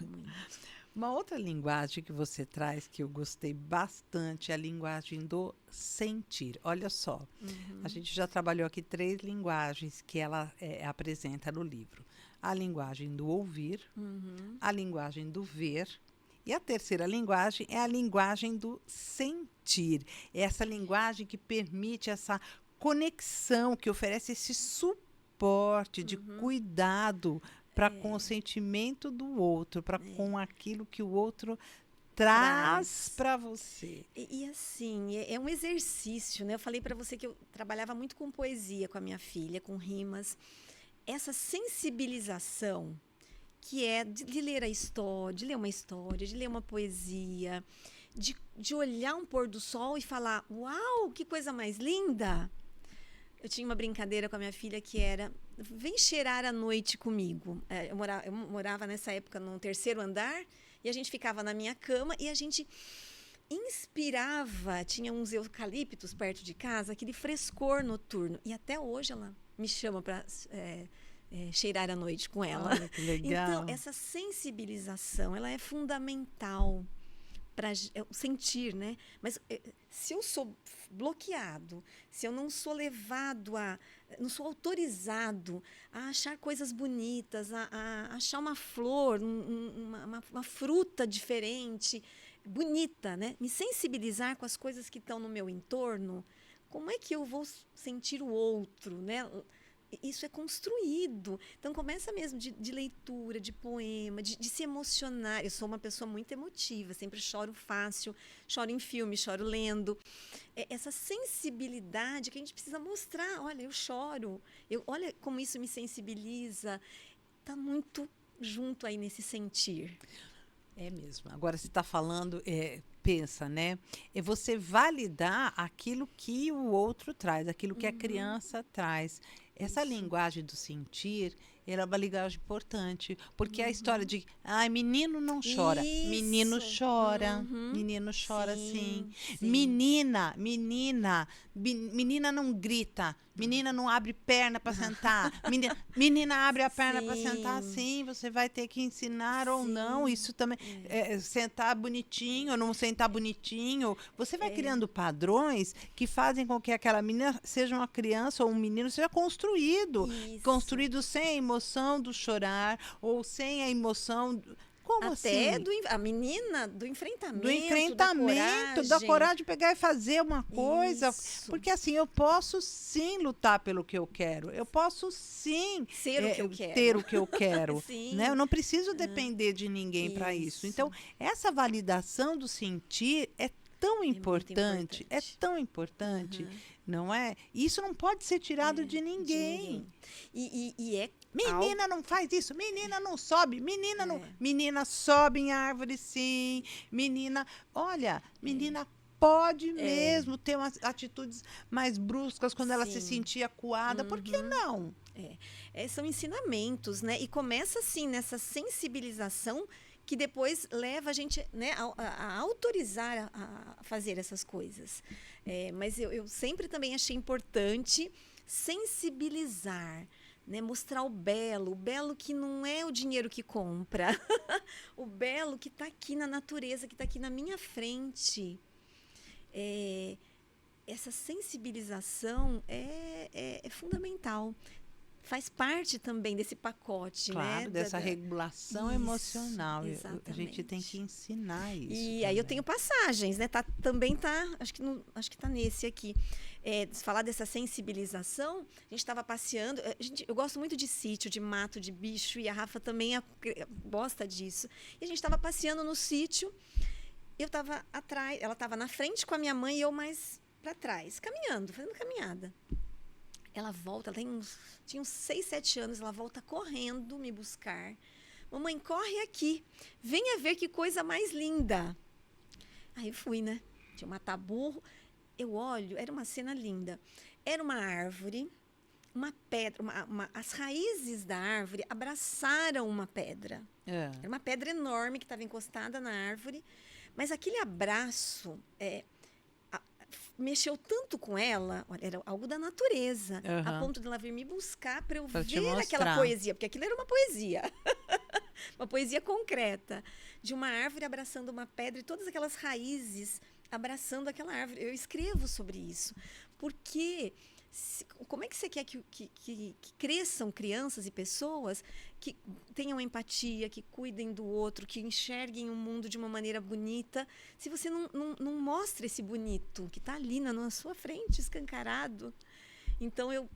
Uma outra linguagem que você traz que eu gostei bastante é a linguagem do sentir. Olha só, a gente já trabalhou aqui 3 linguagens que ela apresenta no livro. A linguagem do ouvir, a linguagem do ver e a terceira linguagem é a linguagem do sentir. É essa linguagem que permite essa conexão, que oferece esse suporte de cuidado para com o sentimento do outro, para com aquilo que o outro traz para você. E assim, é um exercício, né? Eu falei para você que eu trabalhava muito com poesia com a minha filha, com rimas. Essa sensibilização que é de ler a história, de ler uma história, de ler uma poesia, de olhar um pôr do sol e falar, uau, que coisa mais linda! Eu tinha uma brincadeira com a minha filha que era, vem cheirar a noite comigo. Eu morava nessa época no 3º andar e a gente ficava na minha cama e a gente inspirava, tinha uns eucaliptos perto de casa, aquele frescor noturno. E até hoje ela me chama para cheirar a noite com ela. Olha, que legal. Então, essa sensibilização, ela é fundamental para sentir, né? Mas se eu sou bloqueado, se eu não sou não sou autorizado a achar coisas bonitas, a achar uma flor, uma fruta diferente, bonita, né? Me sensibilizar com as coisas que estão no meu entorno, como é que eu vou sentir o outro, né? Isso é construído. Então, começa mesmo de leitura, de poema, de se emocionar. Eu sou uma pessoa muito emotiva, sempre choro fácil, choro em filme, choro lendo. Essa sensibilidade que a gente precisa mostrar. Olha, eu choro. Olha como isso me sensibiliza. Está muito junto aí nesse sentir. É mesmo. Agora, você está falando, pensa, né? É você validar aquilo que o outro traz, aquilo que a criança traz. Essa linguagem do sentir, ela é uma linguagem importante, porque a história de, menino não chora, menino chora, menino chora sim. Menina não grita, menina não abre perna para sentar, menina abre a perna para sentar, sim, você vai ter que ensinar ou não, isso também, sentar bonitinho ou não sentar bonitinho, você vai criando padrões que fazem com que aquela menina seja uma criança ou um menino, seja construído sem a emoção do chorar ou sem a emoção... Como até assim? A menina do enfrentamento, da coragem de pegar e fazer uma coisa. Isso. Porque assim, eu posso sim lutar pelo que eu quero. Eu posso sim ser o que eu quero. ter o que eu quero. Né? Eu não preciso depender de ninguém para isso. Então, essa validação do sentir é tão importante. É tão importante. Não é? Isso não pode ser tirado de ninguém. E é menina não faz isso, menina não sobe, menina sobe em árvore sim, menina pode mesmo ter umas atitudes mais bruscas quando ela se sentir acuada, por que não? São ensinamentos, né? E começa assim nessa sensibilização que depois leva a gente, né, a autorizar a fazer essas coisas. Mas eu sempre também achei importante sensibilizar, né, mostrar o belo que não é o dinheiro que compra, o belo que está aqui na natureza, que está aqui na minha frente. Essa sensibilização é fundamental. Faz parte também desse pacote, Claro, né? dessa regulação Isso, emocional. A exatamente. gente tem que ensinar isso. E aí eu tenho passagens, né? Também tá, acho que tá nesse aqui. Falar dessa sensibilização, a gente estava passeando. Eu gosto muito de sítio, de mato, de bicho, e a Rafa também gosta disso. E a gente estava passeando no sítio, eu estava atrás, ela estava na frente com a minha mãe e eu mais para trás, caminhando, fazendo caminhada. Ela volta, tinha uns 6, 7 anos, ela volta correndo me buscar. Mamãe, corre aqui, venha ver que coisa mais linda. Aí eu fui, né? Tinha um mataburro. Eu olho, era uma cena linda. Era uma árvore, uma pedra, as raízes da árvore abraçaram uma pedra. Era uma pedra enorme que estava encostada na árvore, mas aquele abraço mexeu tanto com ela, olha, era algo da natureza, a ponto de ela vir me buscar para eu ver aquela poesia, porque aquilo era uma poesia. Uma poesia concreta, de uma árvore abraçando uma pedra e todas aquelas raízes abraçando aquela árvore. Eu escrevo sobre isso, porque como é que você quer que cresçam crianças e pessoas que tenham empatia, que cuidem do outro, que enxerguem o mundo de uma maneira bonita, se você não mostra esse bonito que está ali na sua frente, escancarado? Então, eu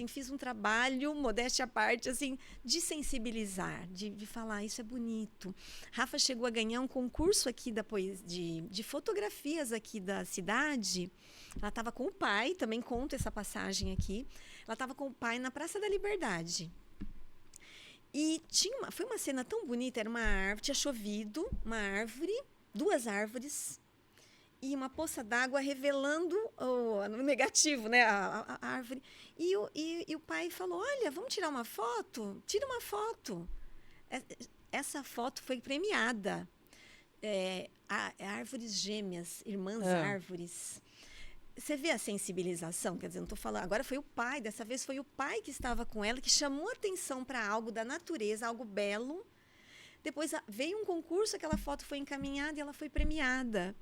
fiz um trabalho, modéstia à parte, de sensibilizar, de falar, isso é bonito. Rafa chegou a ganhar um concurso aqui de fotografias aqui da cidade. Ela estava com o pai, também conto essa passagem aqui. Ela estava com o pai na Praça da Liberdade. E foi uma cena tão bonita, era uma árvore, tinha chovido, uma árvore, 2 árvores, e uma poça d'água revelando no negativo, né, a árvore. E o pai falou, olha, vamos tirar uma foto? Tira uma foto. Essa foto foi premiada. Árvores gêmeas, irmãs árvores. Você vê a sensibilização? Quer dizer, não estou falando... Agora foi o pai, dessa vez foi o pai que estava com ela, que chamou atenção para algo da natureza, algo belo. Depois veio um concurso, aquela foto foi encaminhada e ela foi premiada.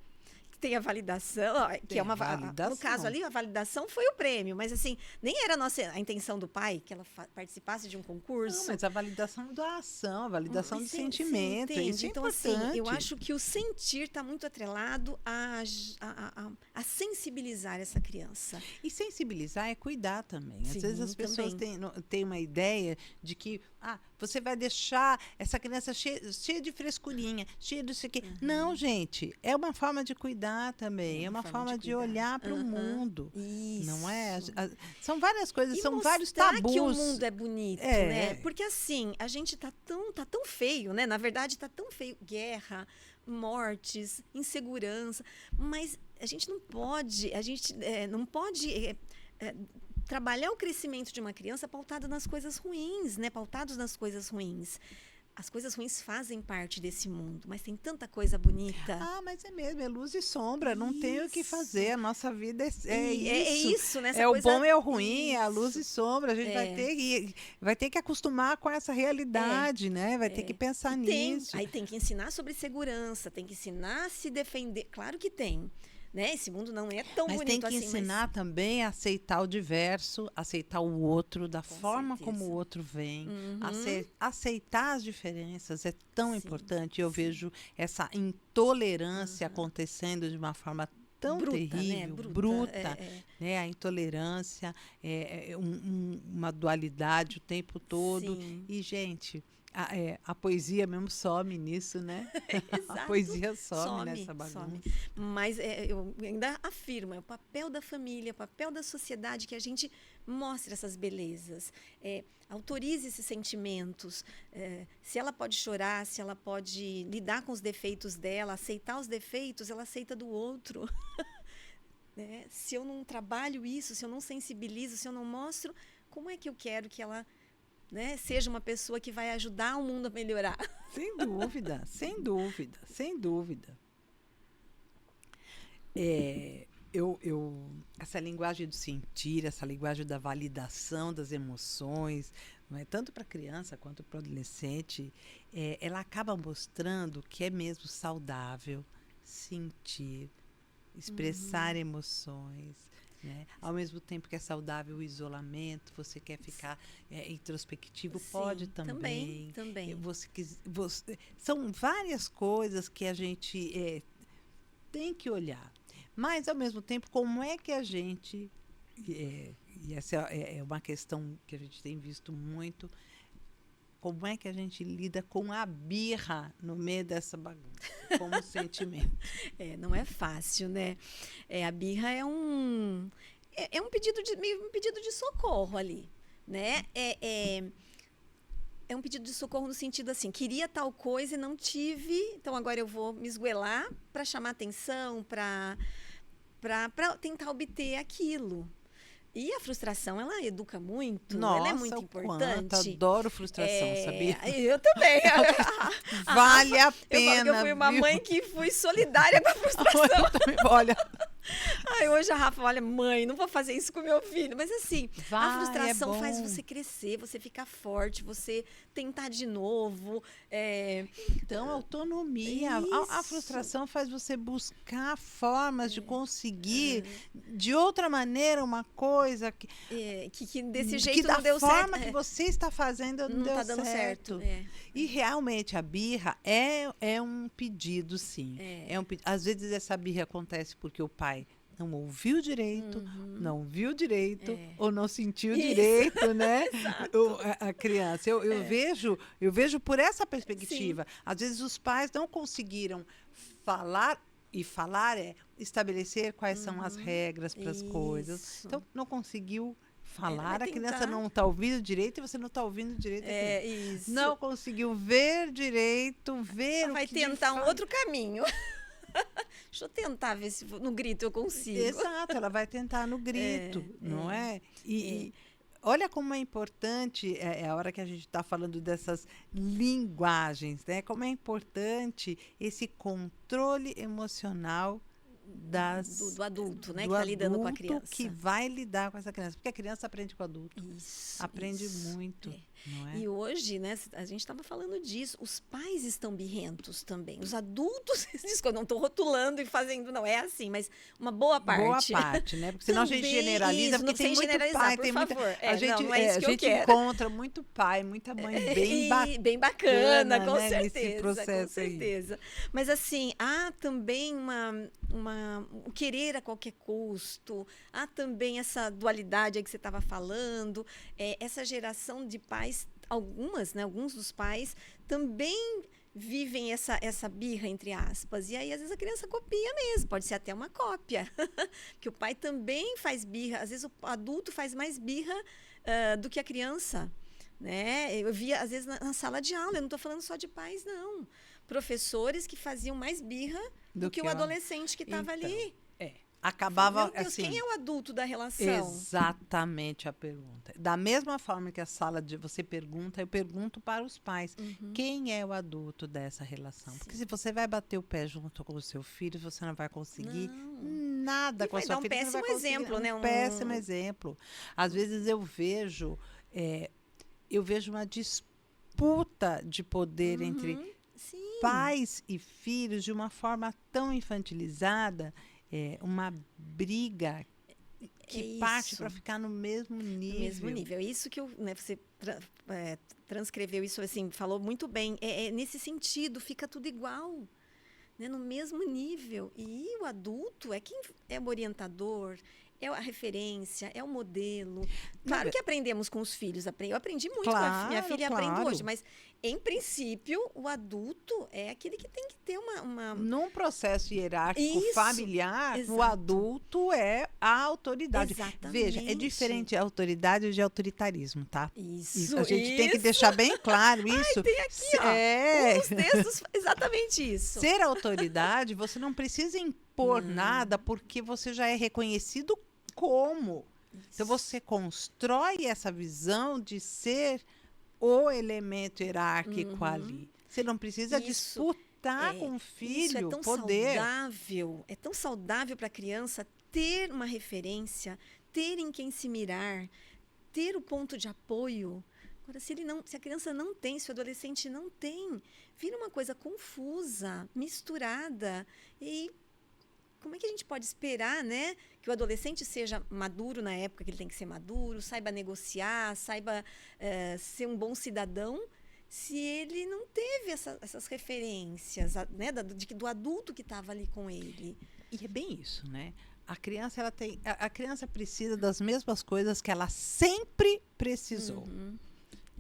Tem a validação, que é uma validação. No caso ali, a validação foi o prêmio, mas nem era a intenção do pai que ela participasse de um concurso. Não, mas a validação da ação, a validação do sentimento, isso é então, importante. Eu acho que o sentir está muito atrelado a sensibilizar essa criança. E sensibilizar é cuidar também. Às vezes as pessoas têm uma ideia de que você vai deixar essa criança cheia de frescurinha, cheia disso aqui. Não, gente, é uma forma de cuidar também, é uma forma de olhar para o mundo. Isso. Não é? São várias coisas, e são vários tabus. Que o mundo é bonito, né? Porque a gente tá tão feio, né? Na verdade, tá tão feio. Guerra, mortes, insegurança. Mas a gente não pode, trabalhar o crescimento de uma criança pautado nas coisas ruins, né? Pautados nas coisas ruins. As coisas ruins fazem parte desse mundo, mas tem tanta coisa bonita. Mas é mesmo, é luz e sombra, não tem o que fazer, a nossa vida é isso. É isso, né? É o bom e o ruim, é a luz e sombra, a gente vai ter que acostumar com essa realidade, né? Vai ter que pensar nisso. Aí tem que ensinar sobre segurança, tem que ensinar a se defender, claro que tem. Né? Esse mundo não é tão bonito assim. Mas tem que ensinar também a aceitar o diverso, aceitar o outro da forma como o outro vem. Aceitar as diferenças é tão importante. Eu vejo essa intolerância acontecendo de uma forma tão terrível, bruta, né? A intolerância, uma dualidade o tempo todo. Sim. E, gente... A poesia mesmo some nisso, né? Exato. A poesia some nessa bagunça. Mas eu ainda afirmo, é o papel da família, o papel da sociedade que a gente mostre essas belezas. Autorize esses sentimentos. Se ela pode chorar, se ela pode lidar com os defeitos dela, aceitar os defeitos, ela aceita do outro. Né? Se eu não trabalho isso, se eu não sensibilizo, se eu não mostro, como é que eu quero que ela né? Seja uma pessoa que vai ajudar o mundo a melhorar. Sem dúvida, sem dúvida, sem dúvida. Essa linguagem do sentir, essa linguagem da validação das emoções, não é? Tanto para a criança quanto para o adolescente, ela acaba mostrando que é mesmo saudável sentir, expressar emoções. Né? Ao mesmo tempo que é saudável o isolamento, você quer ficar introspectivo, Sim, pode também. Também. São várias coisas que a gente tem que olhar. Mas, ao mesmo tempo, como é que a gente... e essa é uma questão que a gente tem visto muito. Como é que a gente lida com a birra no meio dessa bagunça, como sentimento? Não é fácil, né? A birra é um meio um pedido de socorro ali, né? É um pedido de socorro no sentido assim, queria tal coisa e não tive, então agora eu vou me esgoelar para chamar atenção, para tentar obter aquilo. E a frustração, ela educa muito, Nossa, ela é muito importante. Adoro frustração, sabia? Eu também. Vale a Eu falo pena, que eu fui uma viu? mãe que fui solidária com a frustração. Olha, Ai, hoje a Rafa, olha, mãe, não vou fazer isso com meu filho. Mas assim, a frustração bom. faz você crescer, você ficar forte, você tentar de novo. Então, autonomia. A frustração faz você buscar formas de conseguir de outra maneira uma coisa que desse jeito da não deu certo. forma que você está fazendo não deu tá dando certo. E realmente a birra é um pedido, sim. Às vezes essa birra acontece porque o pai não ouviu direito, não viu direito ou não sentiu direito, né? A criança. Eu vejo por essa perspectiva. Sim. Às vezes os pais não conseguiram falar, e falar é estabelecer quais são as regras para as coisas. Então, não conseguiu falar, a criança não está ouvindo direito e você não está ouvindo direito. Isso. Não conseguiu ver direito, ela vai tentar um outro caminho. Deixa eu tentar ver se no grito eu consigo. Exato, ela vai tentar no grito, não é? E olha como é importante, a hora que a gente está falando dessas linguagens, né? Como é importante esse controle emocional do adulto, né? Que está lidando com a criança. Que vai lidar com essa criança. Porque a criança aprende com o adulto. Aprende muito. Não é? E hoje, né, a gente estava falando disso, os pais estão birrentos também. Os adultos, eu não estou rotulando e fazendo, não é assim, mas uma boa parte. Boa parte, né? Porque senão também, a gente generaliza, porque tem muito pai, tem muita... A gente encontra muito pai, muita mãe bem bacana, com né, certeza. Nesse processo com certeza. Aí. Mas assim, há também o querer a qualquer custo, há também essa dualidade aí que você estava falando, essa geração de pais, alguns dos pais também vivem essa birra, entre aspas, e aí às vezes a criança copia mesmo, pode ser até uma cópia, que o pai também faz birra, às vezes o adulto faz mais birra do que a criança, né? Eu via às vezes na sala de aula, eu não estou falando só de pais, não, professores que faziam mais birra do que o adolescente que estava ali. Acabava Meu Deus, assim. Quem é o adulto da relação? Exatamente a pergunta. Da mesma forma que a sala de você pergunta, eu pergunto para os pais. Quem é o adulto dessa relação? Sim. Porque se você vai bater o pé junto com o seu filho, você não vai conseguir nada com a sua filha. Vai dar um péssimo exemplo, né? Péssimo exemplo. Às vezes eu vejo uma disputa de poder entre pais e filhos de uma forma tão infantilizada. Uma briga que parte para ficar no mesmo nível. No mesmo nível. Isso que você transcreveu isso assim, falou muito bem. Nesse sentido, fica tudo igual, né? No mesmo nível. E o adulto é quem é o orientador, é a referência, é o modelo. Claro que aprendemos com os filhos. Eu aprendi muito com a minha filha e aprendo hoje, mas em princípio, o adulto é aquele que tem que ter uma... Num processo hierárquico familiar, o adulto é a autoridade. Exatamente. Veja, é diferente a autoridade de autoritarismo, tá? Isso. A gente tem que deixar bem claro isso. Tem aqui, os textos, exatamente isso. Ser autoridade, você não precisa impor nada, porque você já é reconhecido como. Então, você constrói essa visão de ser o elemento hierárquico ali. Você não precisa disputar com o filho isso é tão poder. saudável, é tão saudável para a criança ter uma referência, ter em quem se mirar, ter o ponto de apoio. Agora, se a criança não tem, se o adolescente não tem, vira uma coisa confusa, misturada. E como é que a gente pode esperar, né, que o adolescente seja maduro na época que ele tem que ser maduro, saiba negociar, saiba ser um bom cidadão, se ele não teve essas referências, né, do adulto que estava ali com ele? E é bem isso, né? A criança precisa das mesmas coisas que ela sempre precisou.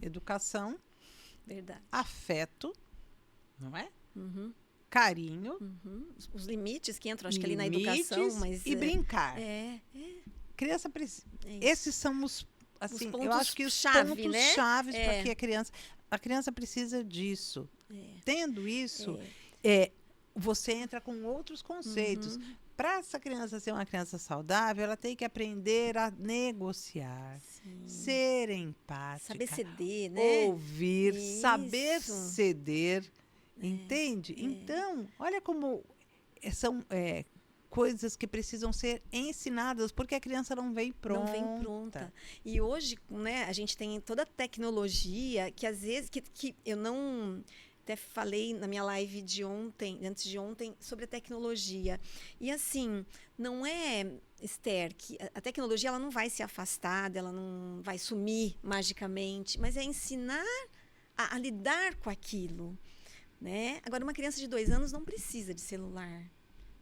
Educação, verdade, afeto, não é? Carinho, os limites que entram, acho que ali na educação, mas e brincar. Criança precisa. Esses são os pontos eu acho que os chave, pontos né? chaves para que a criança precisa disso. Tendo isso, você entra com outros conceitos. Para essa criança ser uma criança saudável, ela tem que aprender a negociar, ser empática, saber ceder, né? ouvir, saber ceder, entende? Então, olha como são coisas que precisam ser ensinadas, porque a criança não vem pronta. Não vem pronta. E hoje, né, a gente tem toda a tecnologia que às vezes que eu não... Até falei na minha live antes de ontem, sobre a tecnologia. E assim, não é, Esther, que a tecnologia ela não vai se afastar, ela não vai sumir magicamente, mas é ensinar a lidar com aquilo, né? Agora, uma criança de 2 anos não precisa de celular.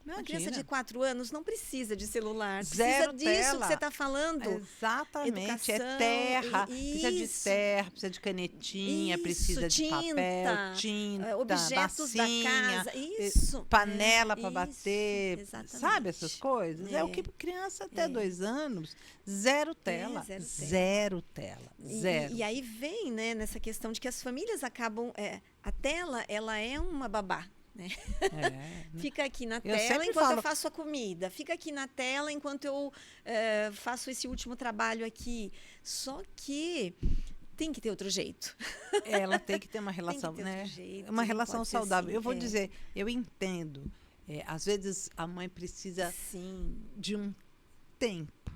Uma criança de 4 anos não precisa de celular. Zero precisa disso tela. que você está falando. Exatamente. Educação, terra. Precisa de terra, precisa de canetinha, precisa de papel, tinta, objetos bacinha, da casa. panela para bater. Exatamente. Sabe essas coisas? É o que criança até 2 anos, zero tela. Zero tela. Zero. E aí vem, né, nessa questão de que as famílias acabam... a tela, ela é uma babá. Né? Fica aqui na tela enquanto eu faço a comida, fica aqui na tela enquanto eu faço esse último trabalho aqui. Só que tem que ter outro jeito. Ela tem que ter uma relação, né? Uma relação saudável. Assim, eu vou dizer, eu entendo. Às vezes a mãe precisa de um tempo.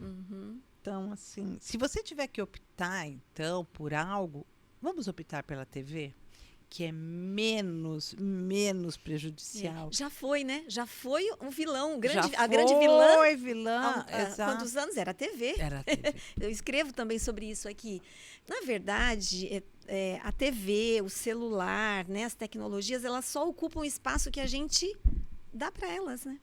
Então, assim, se você tiver que optar, então, por algo, vamos optar pela TV? Que é menos prejudicial. Já foi, né? Já foi um vilão, a Já grande foi vilã. Quantos anos? Era a TV. Era a TV. Eu escrevo também sobre isso aqui. Na verdade, a TV, o celular, né, as tecnologias, elas só ocupam o espaço que a gente dá para elas, né?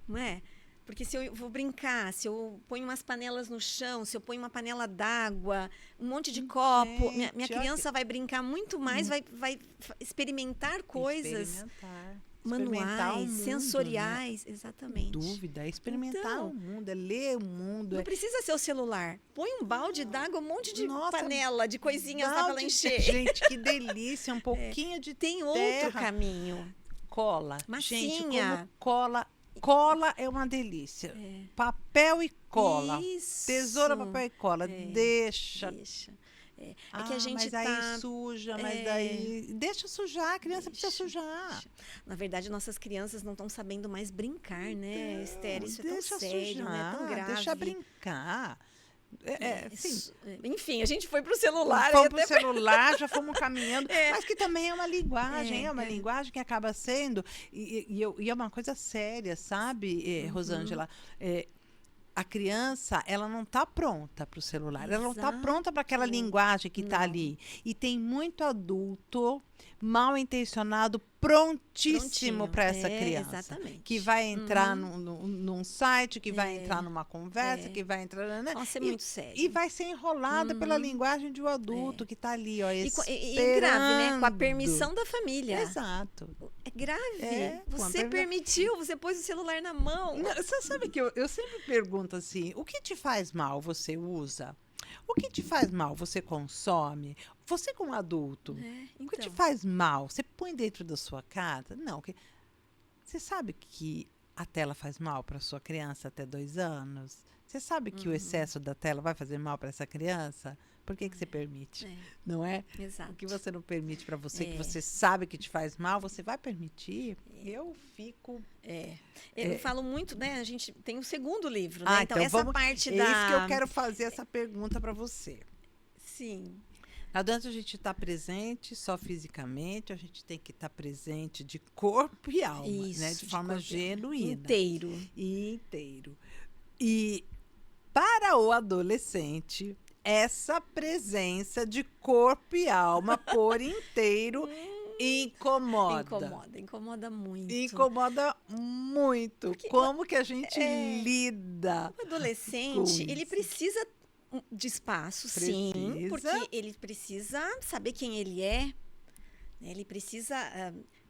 Não é? Porque se eu vou brincar, se eu ponho umas panelas no chão, se eu ponho uma panela d'água, um monte de copo, minha criança vai brincar muito mais, vai experimentar coisas manuais, sensoriais, né? Exatamente. Dúvida, experimentar o mundo, ler o mundo. Não precisa ser o celular. Põe um balde d'água, um monte de panela, de coisinhas lá para ela encher. Gente, que delícia, um pouquinho de Tem outro caminho. Cola. Massinha. Gente, como cola é uma delícia. Papel e cola. Isso. Tesoura, papel e cola. Deixa. Que a gente mas aí suja, mas daí... Deixa sujar, a criança precisa sujar. Na verdade, nossas crianças não estão sabendo mais brincar, né, Esther? Isso é tão sério, né? Tão grave. Deixa brincar. Enfim, a gente foi para o celular. Fomos para o celular, já fomos caminhando, mas que também é uma linguagem, linguagem que acaba sendo, e é uma coisa séria, sabe, Rosângela? A criança, ela não está pronta para o celular, ela não está pronta para aquela linguagem que está ali. E tem muito adulto mal intencionado, prontíssimo para essa criança. Exatamente. Que vai entrar num site, que vai entrar numa conversa, que vai entrar... Né? Nossa, é muito sério. E vai ser enrolada pela linguagem de um adulto que está ali, ó, e grave, né? Com a permissão da família. Exato. É grave. Você permitiu, você pôs o celular na mão. Não, você sabe que eu sempre pergunto assim, o que te faz mal você usa? O que te faz mal você consome? Você como adulto, o que te faz mal? Você põe dentro da sua casa? Não. Você sabe que a tela faz mal para sua criança até 2 anos? Você sabe que o excesso da tela vai fazer mal para essa criança? Por que você permite? Não é? Exato. O que você não permite para você, que É. você sabe que te faz mal, você vai permitir? Eu fico... Eu falo muito, né? A gente tem o segundo livro, né? Ah, então, então essa vamos... parte É da... isso que eu quero fazer essa pergunta para você. Sim. Não adianta a gente estar presente só fisicamente, a gente tem que estar presente de corpo e alma, Isso, né? De forma corpo e alma. genuína. Inteiro. E para o adolescente, essa presença de corpo e alma por inteiro incomoda. Incomoda muito. Incomoda muito. Porque Como que a gente lida? O adolescente, com ele isso? precisa de espaço, sim, Precisa. porque ele precisa saber quem ele é, né? Ele precisa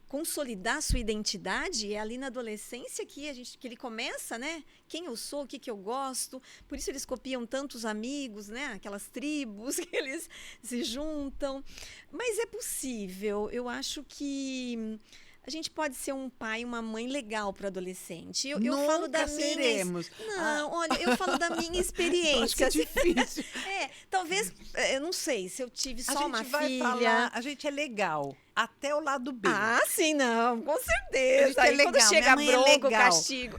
consolidar a sua identidade. É ali na adolescência que ele começa, né? Quem eu sou, o que eu gosto. Por isso eles copiam tantos amigos, né? Aquelas tribos que eles se juntam. Mas é possível. Eu acho que a gente pode ser um pai, uma mãe legal para o adolescente. Eu falo da seremos. Não, olha, eu falo da minha experiência. Acho que é difícil. Talvez, eu não sei, se eu tive só uma vai filha. falar, a gente é legal. Até o lado B. Ah, sim, não, com A gente certeza. é Aí quando legal, chega a minha mãe é bronca, o legal. castigo.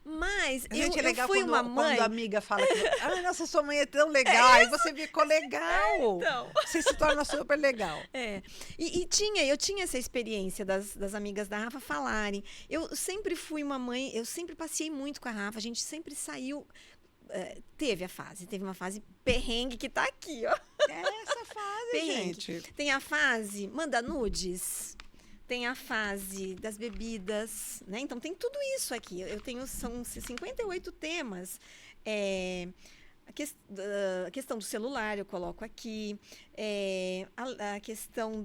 Mas A gente é legal eu fui quando, uma mãe. quando a amiga fala que nossa, sua mãe é tão legal. Aí você ficou legal. Então. Você se torna super legal. Eu tinha essa experiência das amigas da Rafa falarem. Eu sempre fui uma mãe, eu sempre passei muito com a Rafa, a gente sempre saiu. Teve uma fase perrengue que tá aqui, ó. Essa fase, Perrengue. gente. Tem a fase manda nudes, tem a fase das bebidas, né? Então tem tudo isso aqui. São 58 temas. A questão do celular eu coloco aqui, a questão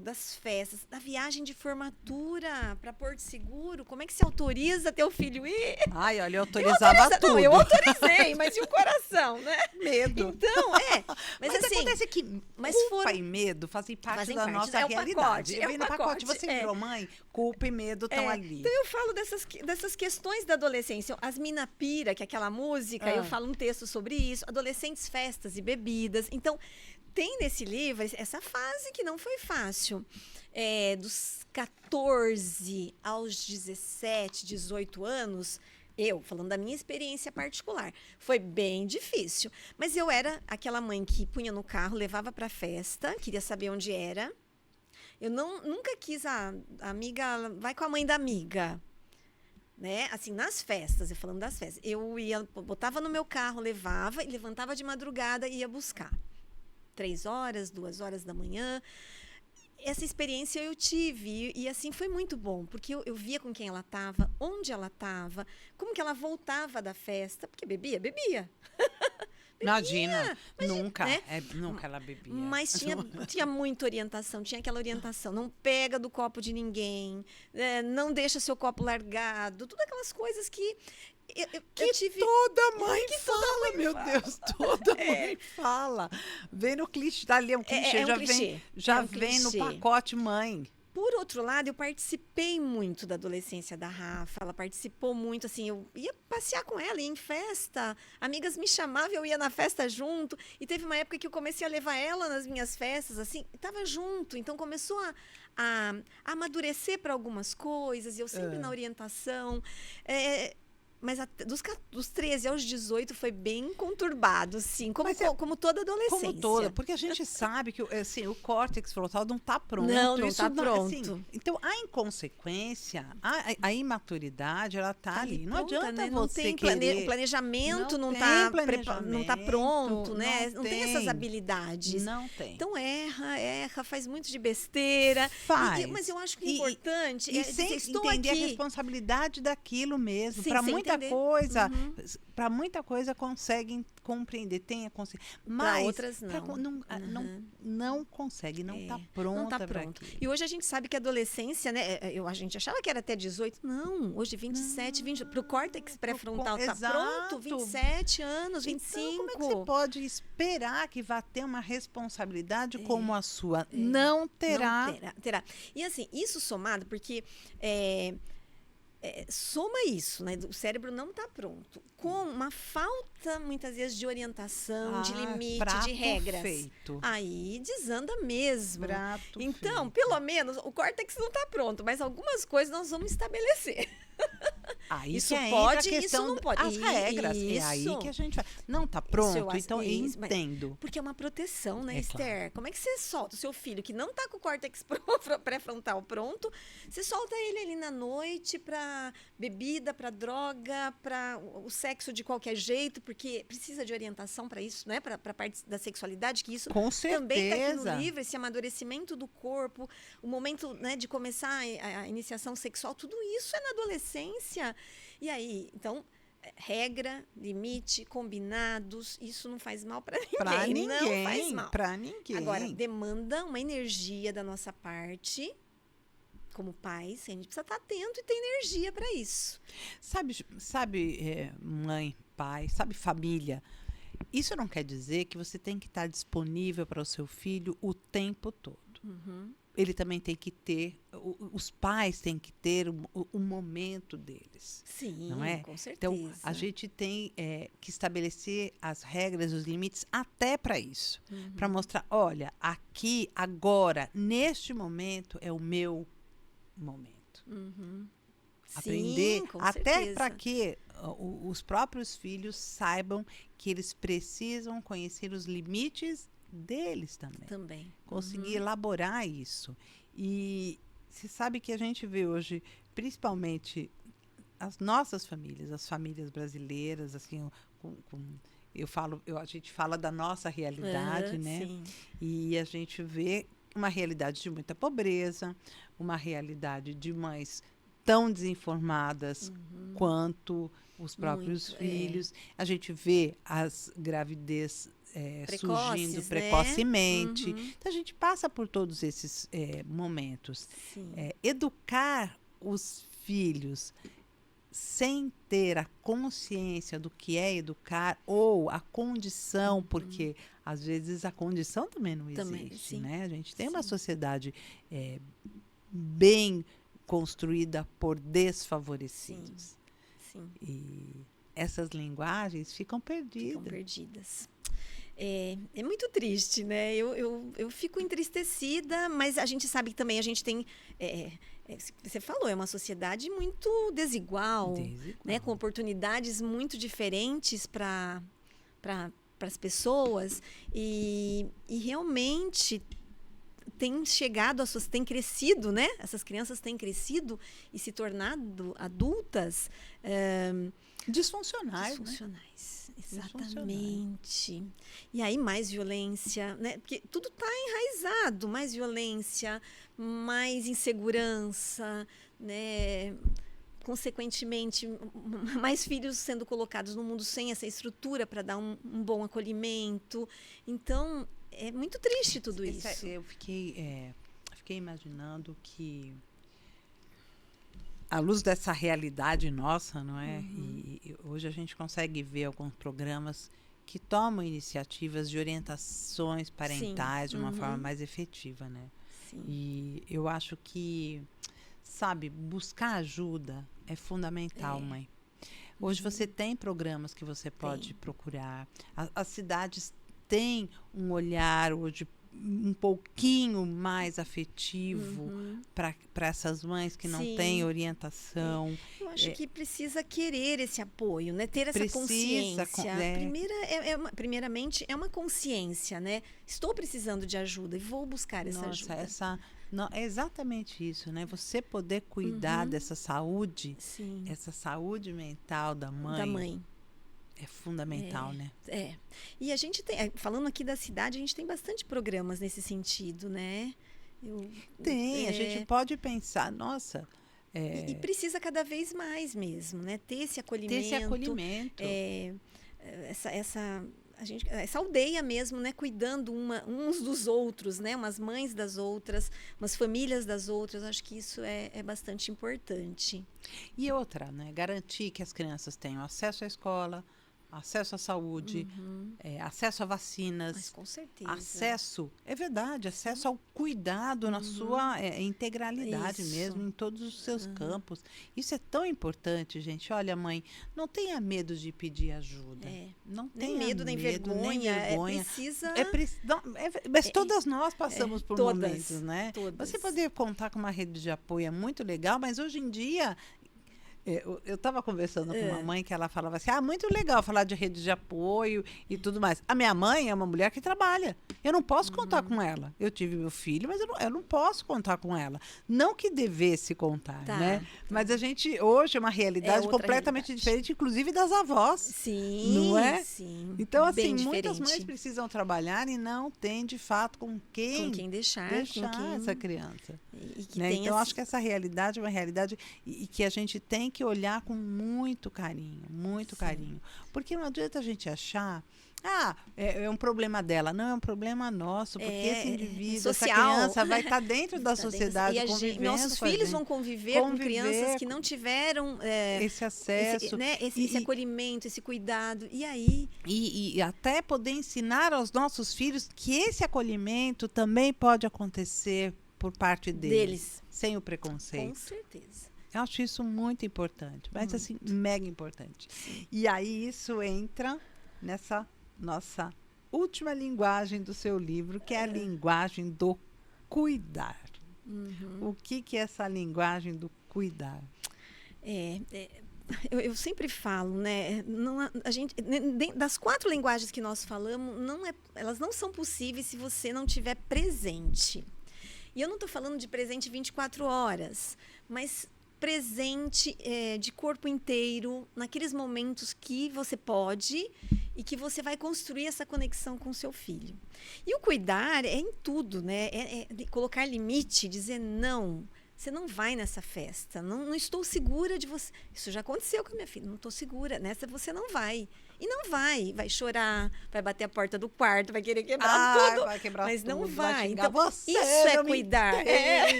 das festas, da viagem de formatura para Porto Seguro. Como é que se autoriza teu filho ir? Ai, olha, eu autorizava tudo. Não, eu autorizei, mas e o coração, né? Medo. Então, mas assim, acontece que culpa e medo fazem parte da nossa realidade. Pacote, Vem no pacote. Você virou mãe, culpa e medo estão ali. Então eu falo dessas questões da adolescência. As Mina Pira, que é aquela música, eu falo um texto sobre isso. Adolescentes, festas e bebidas. Então, tem nesse livro essa fase que não foi fácil. Dos 14 aos 17, 18 anos, falando da minha experiência particular, foi bem difícil. Mas eu era aquela mãe que punha no carro, levava para festa, queria saber onde era. Eu nunca quis, a amiga, vai com a mãe da amiga. Né? Assim, nas festas, eu falando das festas, eu botava no meu carro, levava e levantava de madrugada e ia buscar. 3 horas, 2 horas da manhã. Essa experiência eu tive e assim foi muito bom, porque eu via com quem ela estava, onde ela estava, como que ela voltava da festa, porque bebia. Imagina, nunca, né? Nunca ela bebia. Mas tinha muita orientação, tinha aquela orientação, não pega do copo de ninguém, não deixa seu copo largado, tudo aquelas coisas que eu tive... Toda mãe fala, meu Deus, toda mãe fala. Vem no clichê, dali é um clichê, vem no pacote mãe. Por outro lado, eu participei muito da adolescência da Rafa. Ela participou muito, assim, eu ia passear com ela, ia em festa. Amigas me chamavam, eu ia na festa junto. E teve uma época que eu comecei a levar ela nas minhas festas, assim, estava junto. Então, começou a amadurecer para algumas coisas, e eu sempre na orientação. Mas dos 13 aos 18 foi bem conturbado, sim, como toda adolescência. Como toda, porque a gente sabe que assim, o córtex frontal não está pronto. Não está pronto. Assim, então, a inconsequência, a imaturidade, ela está ali. Não pronta, adianta né? Não você tem querer... O planejamento não está pronto, né? Não tem essas habilidades. Não tem. Então, erra, faz muito de besteira. Faz. Mas eu acho que o importante é dizer, estou entender aqui. A responsabilidade daquilo mesmo. Sim, para muita coisa, para muita coisa conseguem compreender, tem a consciência. Mas outras não. Não consegue, não está pronta. Não está pronto. E hoje a gente sabe que a adolescência, né? A gente achava que era até 18. Não, hoje 27, 20. Para o córtex pré-frontal está pronto, 27 anos, 25. Então, como é que você pode esperar que vá ter uma responsabilidade como a sua? Não terá. Não terá. E assim, isso somado, porque soma isso, né? O cérebro não está pronto. Com uma falta, muitas vezes, de orientação, de limite, prato de regras. feito. Aí desanda mesmo. Prato Então, feito. pelo menos, o córtex não está pronto, mas algumas coisas nós vamos estabelecer. Aí Isso que entra pode, a questão isso não pode. as regras. É Isso. aí que a gente vai. Não, tá Isso eu pronto, acho- então eu isso, mas- entendo. Porque é uma proteção, né, É Esther? Como é que você solta o seu filho que não está com o córtex pré-frontal pronto? Você solta ele ali na noite para bebida, para droga, para o sexo de qualquer jeito, porque precisa de orientação para isso, né? Para a parte da sexualidade, que isso Com também está aqui certeza. no livro, esse amadurecimento do corpo, o momento, né, de começar a iniciação sexual, tudo isso é na adolescência. E aí, então, regra, limite, combinados, isso não faz mal para ninguém. Pra ninguém. Não faz mal. Pra ninguém. Agora, demanda uma energia da nossa parte, como pais, a gente precisa estar atento e ter energia para isso. Sabe, mãe, pai, sabe, família. Isso não quer dizer que você tem que estar disponível para o seu filho o tempo todo. Ele também tem que ter, os pais têm que ter o momento deles. Sim, Não é? com certeza. Então, a gente tem que estabelecer as regras, os limites, até para isso. Para mostrar, olha, aqui, agora, neste momento, é o meu momento. Aprender, Sim, com até certeza. para que os próprios filhos saibam que eles precisam conhecer os limites deles também. Também. Conseguir elaborar isso. E você sabe que a gente vê hoje, principalmente as nossas famílias, as famílias brasileiras, assim, a gente fala da nossa realidade, né? Sim. E a gente vê uma realidade de muita pobreza, uma realidade de mães tão desinformadas quanto os próprios Muito, filhos. A gente vê as gravidez Precoces, surgindo né? precocemente. Então, a gente passa por todos esses momentos. Sim. Educar os filhos sem ter a consciência do que é educar ou a condição, porque às vezes a condição também não Também, existe, sim. né? A gente tem uma Sim. sociedade bem construída por desfavorecidos. Sim. E essas linguagens ficam perdidas. Ficam perdidas. É muito triste, né? Eu fico entristecida, mas a gente sabe que também a gente tem. Você falou, é uma sociedade muito desigual, né? Com oportunidades muito diferentes para as pessoas. E realmente tem chegado, tem crescido, né? Essas crianças têm crescido e se tornado adultas disfuncionais. Disfuncionais, exatamente. E aí mais violência, né? Porque tudo está enraizado, mais violência, mais insegurança, né? Consequentemente, mais filhos sendo colocados no mundo sem essa estrutura para dar um bom acolhimento. Então, é muito triste tudo isso. Eu fiquei imaginando que, à luz dessa realidade nossa, não é? E hoje a gente consegue ver alguns programas que tomam iniciativas de orientações parentais de uma forma mais efetiva, né? Sim. E eu acho que, sabe, buscar ajuda é fundamental, mãe. Hoje você tem programas que você pode procurar. As cidades têm um olhar hoje um pouquinho mais afetivo para essas mães que não têm orientação. Eu acho que precisa querer esse apoio, né? Ter essa Precisa, consciência. Primeiramente, é uma consciência, né? Estou precisando de ajuda e vou buscar essa ajuda. É exatamente isso, né? Você poder cuidar dessa saúde, essa saúde mental da mãe. É fundamental, né? E a gente tem, falando aqui da cidade, a gente tem bastante programas nesse sentido, né? A gente pode pensar, nossa... E precisa cada vez mais mesmo, né? Ter esse acolhimento. Essa aldeia mesmo, né? Cuidando uns dos outros, né? Umas mães das outras, umas famílias das outras. Acho que isso é bastante importante. E outra, né? Garantir que as crianças tenham acesso à escola, acesso à saúde, acesso a vacinas, Mas com certeza. acesso, é verdade, acesso ao cuidado na sua integralidade Isso. mesmo, em todos os seus campos. Isso é tão importante, gente. Olha, mãe, não tenha medo de pedir ajuda. Não Nem tenha medo, nem vergonha. Precisa... Mas todas nós passamos por todas, momentos, né? Todas. Você poder contar com uma rede de apoio é muito legal, mas hoje em dia eu estava conversando com uma mãe que ela falava assim, muito legal falar de rede de apoio e tudo mais. A minha mãe é uma mulher que trabalha. Eu não posso contar com ela. Eu tive meu filho, mas eu não posso contar com ela. Não que devesse contar, né? Mas a gente, hoje, é uma realidade completamente diferente, inclusive das avós. Sim, não é? Sim. Então, assim, bem muitas diferente. mães precisam trabalhar e não tem, de fato, com quem deixar essa criança. E que Né? Então, acho que essa realidade é uma realidade e que a gente tem que olhar com muito carinho, muito carinho. Porque não adianta a gente achar, é um problema dela. Não, é um problema nosso, porque esse indivíduo, essa criança vai estar dentro da sociedade, convivendo nossos filhos vão conviver com crianças que não tiveram esse acesso, esse acolhimento, esse cuidado. E aí? E até poder ensinar aos nossos filhos que esse acolhimento também pode acontecer por parte deles. Sem o preconceito. Com certeza. Eu acho isso muito importante, mas assim, mega importante. E aí isso entra nessa nossa última linguagem do seu livro, que é a linguagem do cuidar. O que é essa linguagem do cuidar? Eu sempre falo, né? Das 4 linguagens que nós falamos, elas não são possíveis se você não estiver presente. E eu não estou falando de presente 24 horas, mas presente de corpo inteiro, naqueles momentos que você pode e que você vai construir essa conexão com o seu filho. E o cuidar é em tudo, né? É colocar limite, dizer não. Você não vai nessa festa, não estou segura de você. Isso já aconteceu com a minha filha, não estou segura. Nessa você não vai. E não vai chorar, vai bater a porta do quarto, vai querer quebrar tudo. Vai quebrar mas não tudo, vai. Então, isso é cuidar.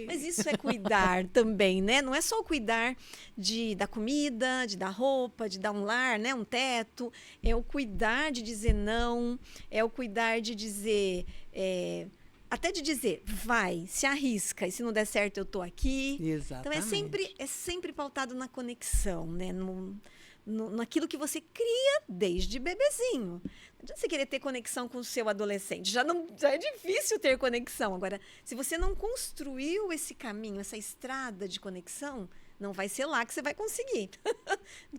Mas isso é cuidar também, né? Não é só o cuidar da comida, de dar roupa, de dar um lar, né? Um teto. É o cuidar de dizer não, é o cuidar de dizer... até de dizer, vai, se arrisca, e se não der certo, eu tô aqui. Exatamente. Então, é sempre pautado na conexão, né? Naquilo que você cria desde bebezinho. Não adianta você querer ter conexão com o seu adolescente. Já é difícil ter conexão. Agora, se você não construiu esse caminho, essa estrada de conexão, não vai ser lá que você vai conseguir.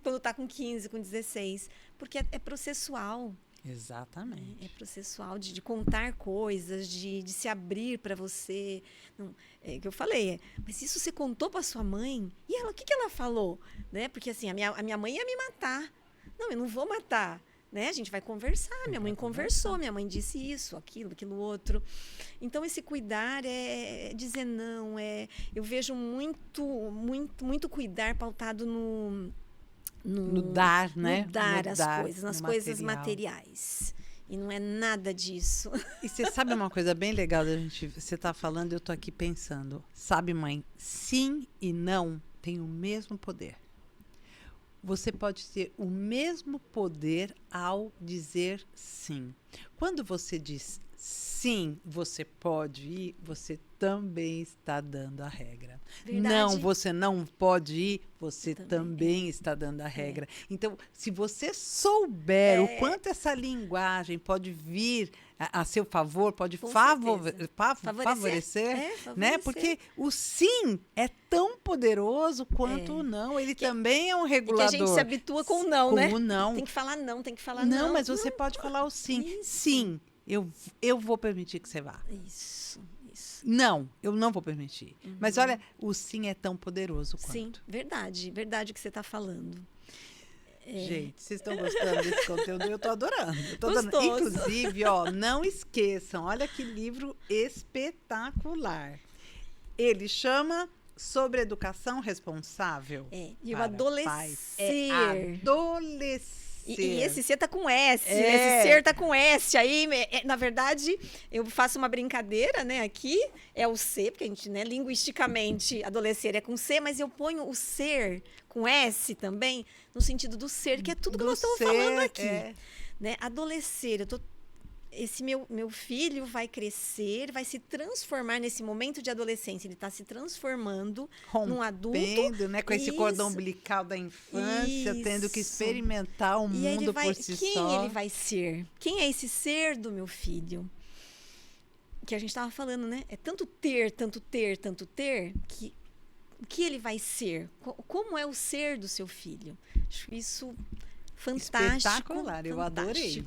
Quando está com 15, com 16. Porque é processual. Exatamente. É processual de contar coisas, de se abrir para você. Não, que eu falei, mas isso você contou para sua mãe? E ela, o que ela falou? Né? Porque assim, a minha mãe ia me matar. Não, eu não vou matar. Né? A gente vai conversar. Minha mãe conversou, minha mãe disse isso, aquilo outro. Então, esse cuidar é dizer não. Eu vejo muito cuidar pautado no dar, né? No dar as coisas, nas coisas materiais. E não é nada disso. E você sabe uma coisa bem legal da gente... Você está falando, eu estou aqui pensando. Sabe, mãe? Sim e não têm o mesmo poder. Você pode ter o mesmo poder ao dizer sim. Quando você diz sim, você pode ir, você também está dando a regra. Verdade. Não, você não pode ir, você também está dando a regra. Então, se você souber o quanto essa linguagem pode vir a seu favor, pode favorecer, né? Porque o sim é tão poderoso quanto o não. Ele também é um regulador. Que a gente se habitua com o não, né? Com o não. Tem que falar não, tem que falar não. Não, mas você pode falar o sim. Isso. Sim, eu vou permitir que você vá. Isso. Não, eu não vou permitir. Mas olha, o sim é tão poderoso quanto. Sim, verdade o que você está falando. Gente, vocês estão gostando desse conteúdo? Eu estou adorando. Inclusive, não esqueçam, olha que livro espetacular. Ele chama Sobre Educação Responsável. E o adolescer. Adolescer. E esse C tá com S, É. esse ser tá com S. Aí, na verdade, eu faço uma brincadeira, né? Aqui é o C, porque a gente, né, linguisticamente, adolescer é com C, mas eu ponho o ser com S também, no sentido do ser, que é tudo que nós estamos falando aqui. Né? Adolescer, esse meu filho vai crescer, vai se transformar nesse momento de adolescência. Ele está se transformando num adulto. Né? Com esse cordão umbilical da infância, tendo que experimentar o mundo por si quem só. Quem ele vai ser? Quem é esse ser do meu filho? Que a gente estava falando, né? É tanto ter, que o que ele vai ser? Como é o ser do seu filho? Acho isso fantástico. Espetacular, eu adorei.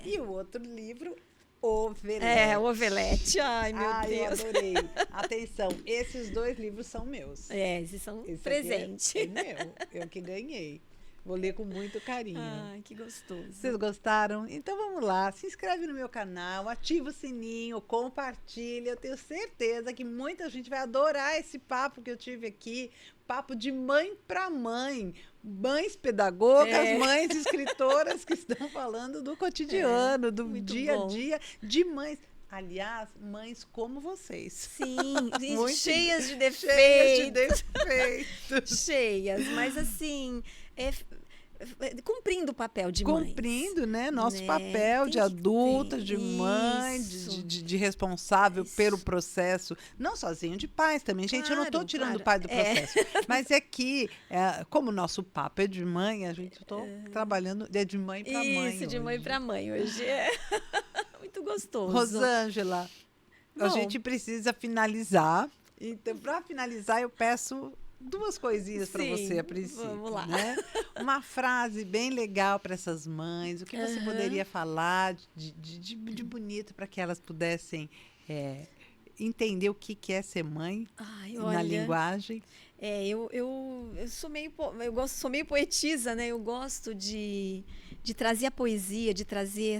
E o outro livro, Ovelete. O Ovelete. Ai, meu Deus. Eu adorei. Atenção, esses 2 livros são meus. Esses são presente. É meu, eu que ganhei. Vou ler com muito carinho. Ai, que gostoso. Vocês gostaram? Então vamos lá, se inscreve no meu canal, ativa o sininho, compartilha. Eu tenho certeza que muita gente vai adorar esse papo que eu tive aqui. Papo de mãe para mãe. Mães pedagogas, mães escritoras que estão falando do cotidiano, do dia a dia de mães. Aliás, mães como vocês. Sim, cheias de defeitos. Cheias, mas assim, cumprindo o papel de mãe. Cumprindo, né? Nosso papel de adulta, de mãe, de responsável pelo processo. Não sozinho, de pais também. Gente, eu não estou tirando o pai do processo. Mas é que, como o nosso papo é de mãe, a gente está trabalhando de mãe para mãe. Isso, de mãe para mãe hoje. Muito gostoso. Rosângela, a gente precisa finalizar. Então, para finalizar, eu peço 2 coisinhas para você a princípio. Vamos lá. Né? Uma frase bem legal para essas mães. O que você poderia falar de bonito para que elas pudessem entender o que é ser mãe na linguagem? Eu sou sou meio poetisa, né? Eu gosto de trazer a poesia, de trazer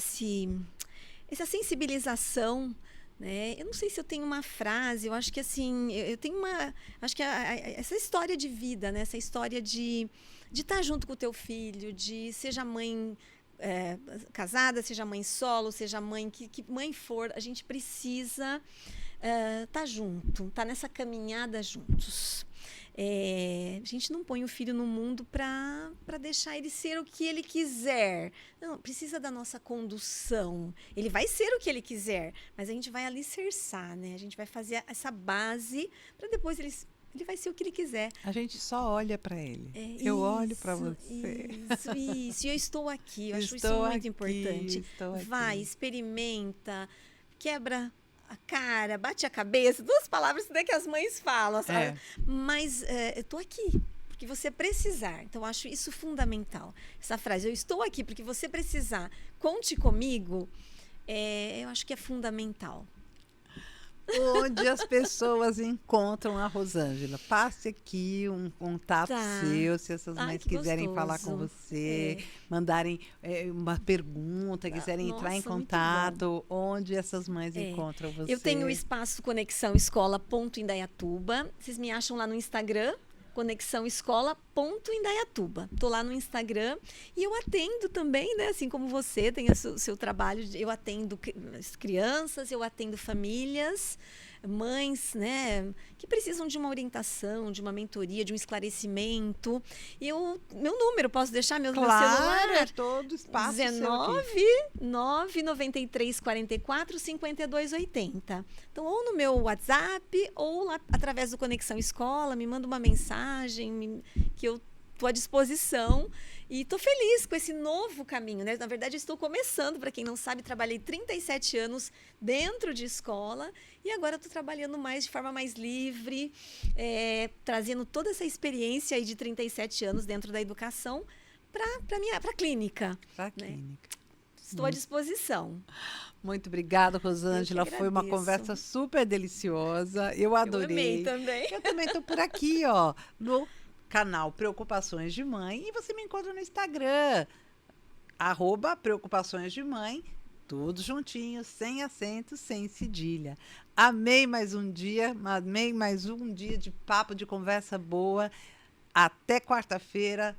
essa sensibilização. Né? Eu não sei se eu tenho uma frase, eu acho que assim, eu tenho acho que essa história de vida, né? Essa história de estar junto com o teu filho, de seja mãe casada, seja mãe solo, seja mãe, que mãe for, a gente precisa estar junto, estar nessa caminhada juntos. A gente não põe o filho no mundo para deixar ele ser o que ele quiser. Não, precisa da nossa condução. Ele vai ser o que ele quiser, mas a gente vai alicerçar, né? A gente vai fazer essa base para depois ele vai ser o que ele quiser. A gente só olha para ele. Eu olho para você. Isso. E eu estou aqui. Eu acho isso muito importante. Vai, experimenta, quebra a cara, bate a cabeça, 2 palavras né, que as mães falam, sabe? Mas eu tô aqui porque você precisar. Então, eu acho isso fundamental. Essa frase, eu estou aqui porque você precisar, conte comigo, eu acho que é fundamental. Onde as pessoas encontram a Rosângela? Passe aqui um contato seu, se essas mães quiserem falar com você, mandarem uma pergunta, quiserem entrar em contato, onde essas mães encontram você? Eu tenho o espaço Conexão Escola.indaiatuba. Vocês me acham lá no Instagram, Conexão Escola.indaiatuba. Estou lá no Instagram e eu atendo também, né? Assim como você tem o seu trabalho, eu atendo as crianças, eu atendo famílias, mães, né? Que precisam de uma orientação, de uma mentoria, de um esclarecimento. E meu número, posso deixar meu celular? É todo espaço 19 993 44 52 80. Então, ou no meu WhatsApp, ou lá através do Conexão Escola, me manda uma mensagem que eu estou à disposição. E estou feliz com esse novo caminho, né? Na verdade, eu estou começando, para quem não sabe, trabalhei 37 anos dentro de escola e agora estou trabalhando de forma mais livre, trazendo toda essa experiência aí de 37 anos dentro da educação para a clínica. Para a né? clínica. Estou à disposição. Muito obrigada, Rosângela. Foi uma conversa super deliciosa. Eu adorei. Eu amei também. Eu também estou por aqui, no canal Preocupações de Mãe. E você me encontra no Instagram, @Preocupações de Mãe, tudo juntinho, sem acento, sem cedilha. Amei mais um dia de papo, de conversa boa. Até quarta-feira.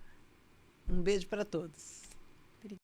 Um beijo para todos.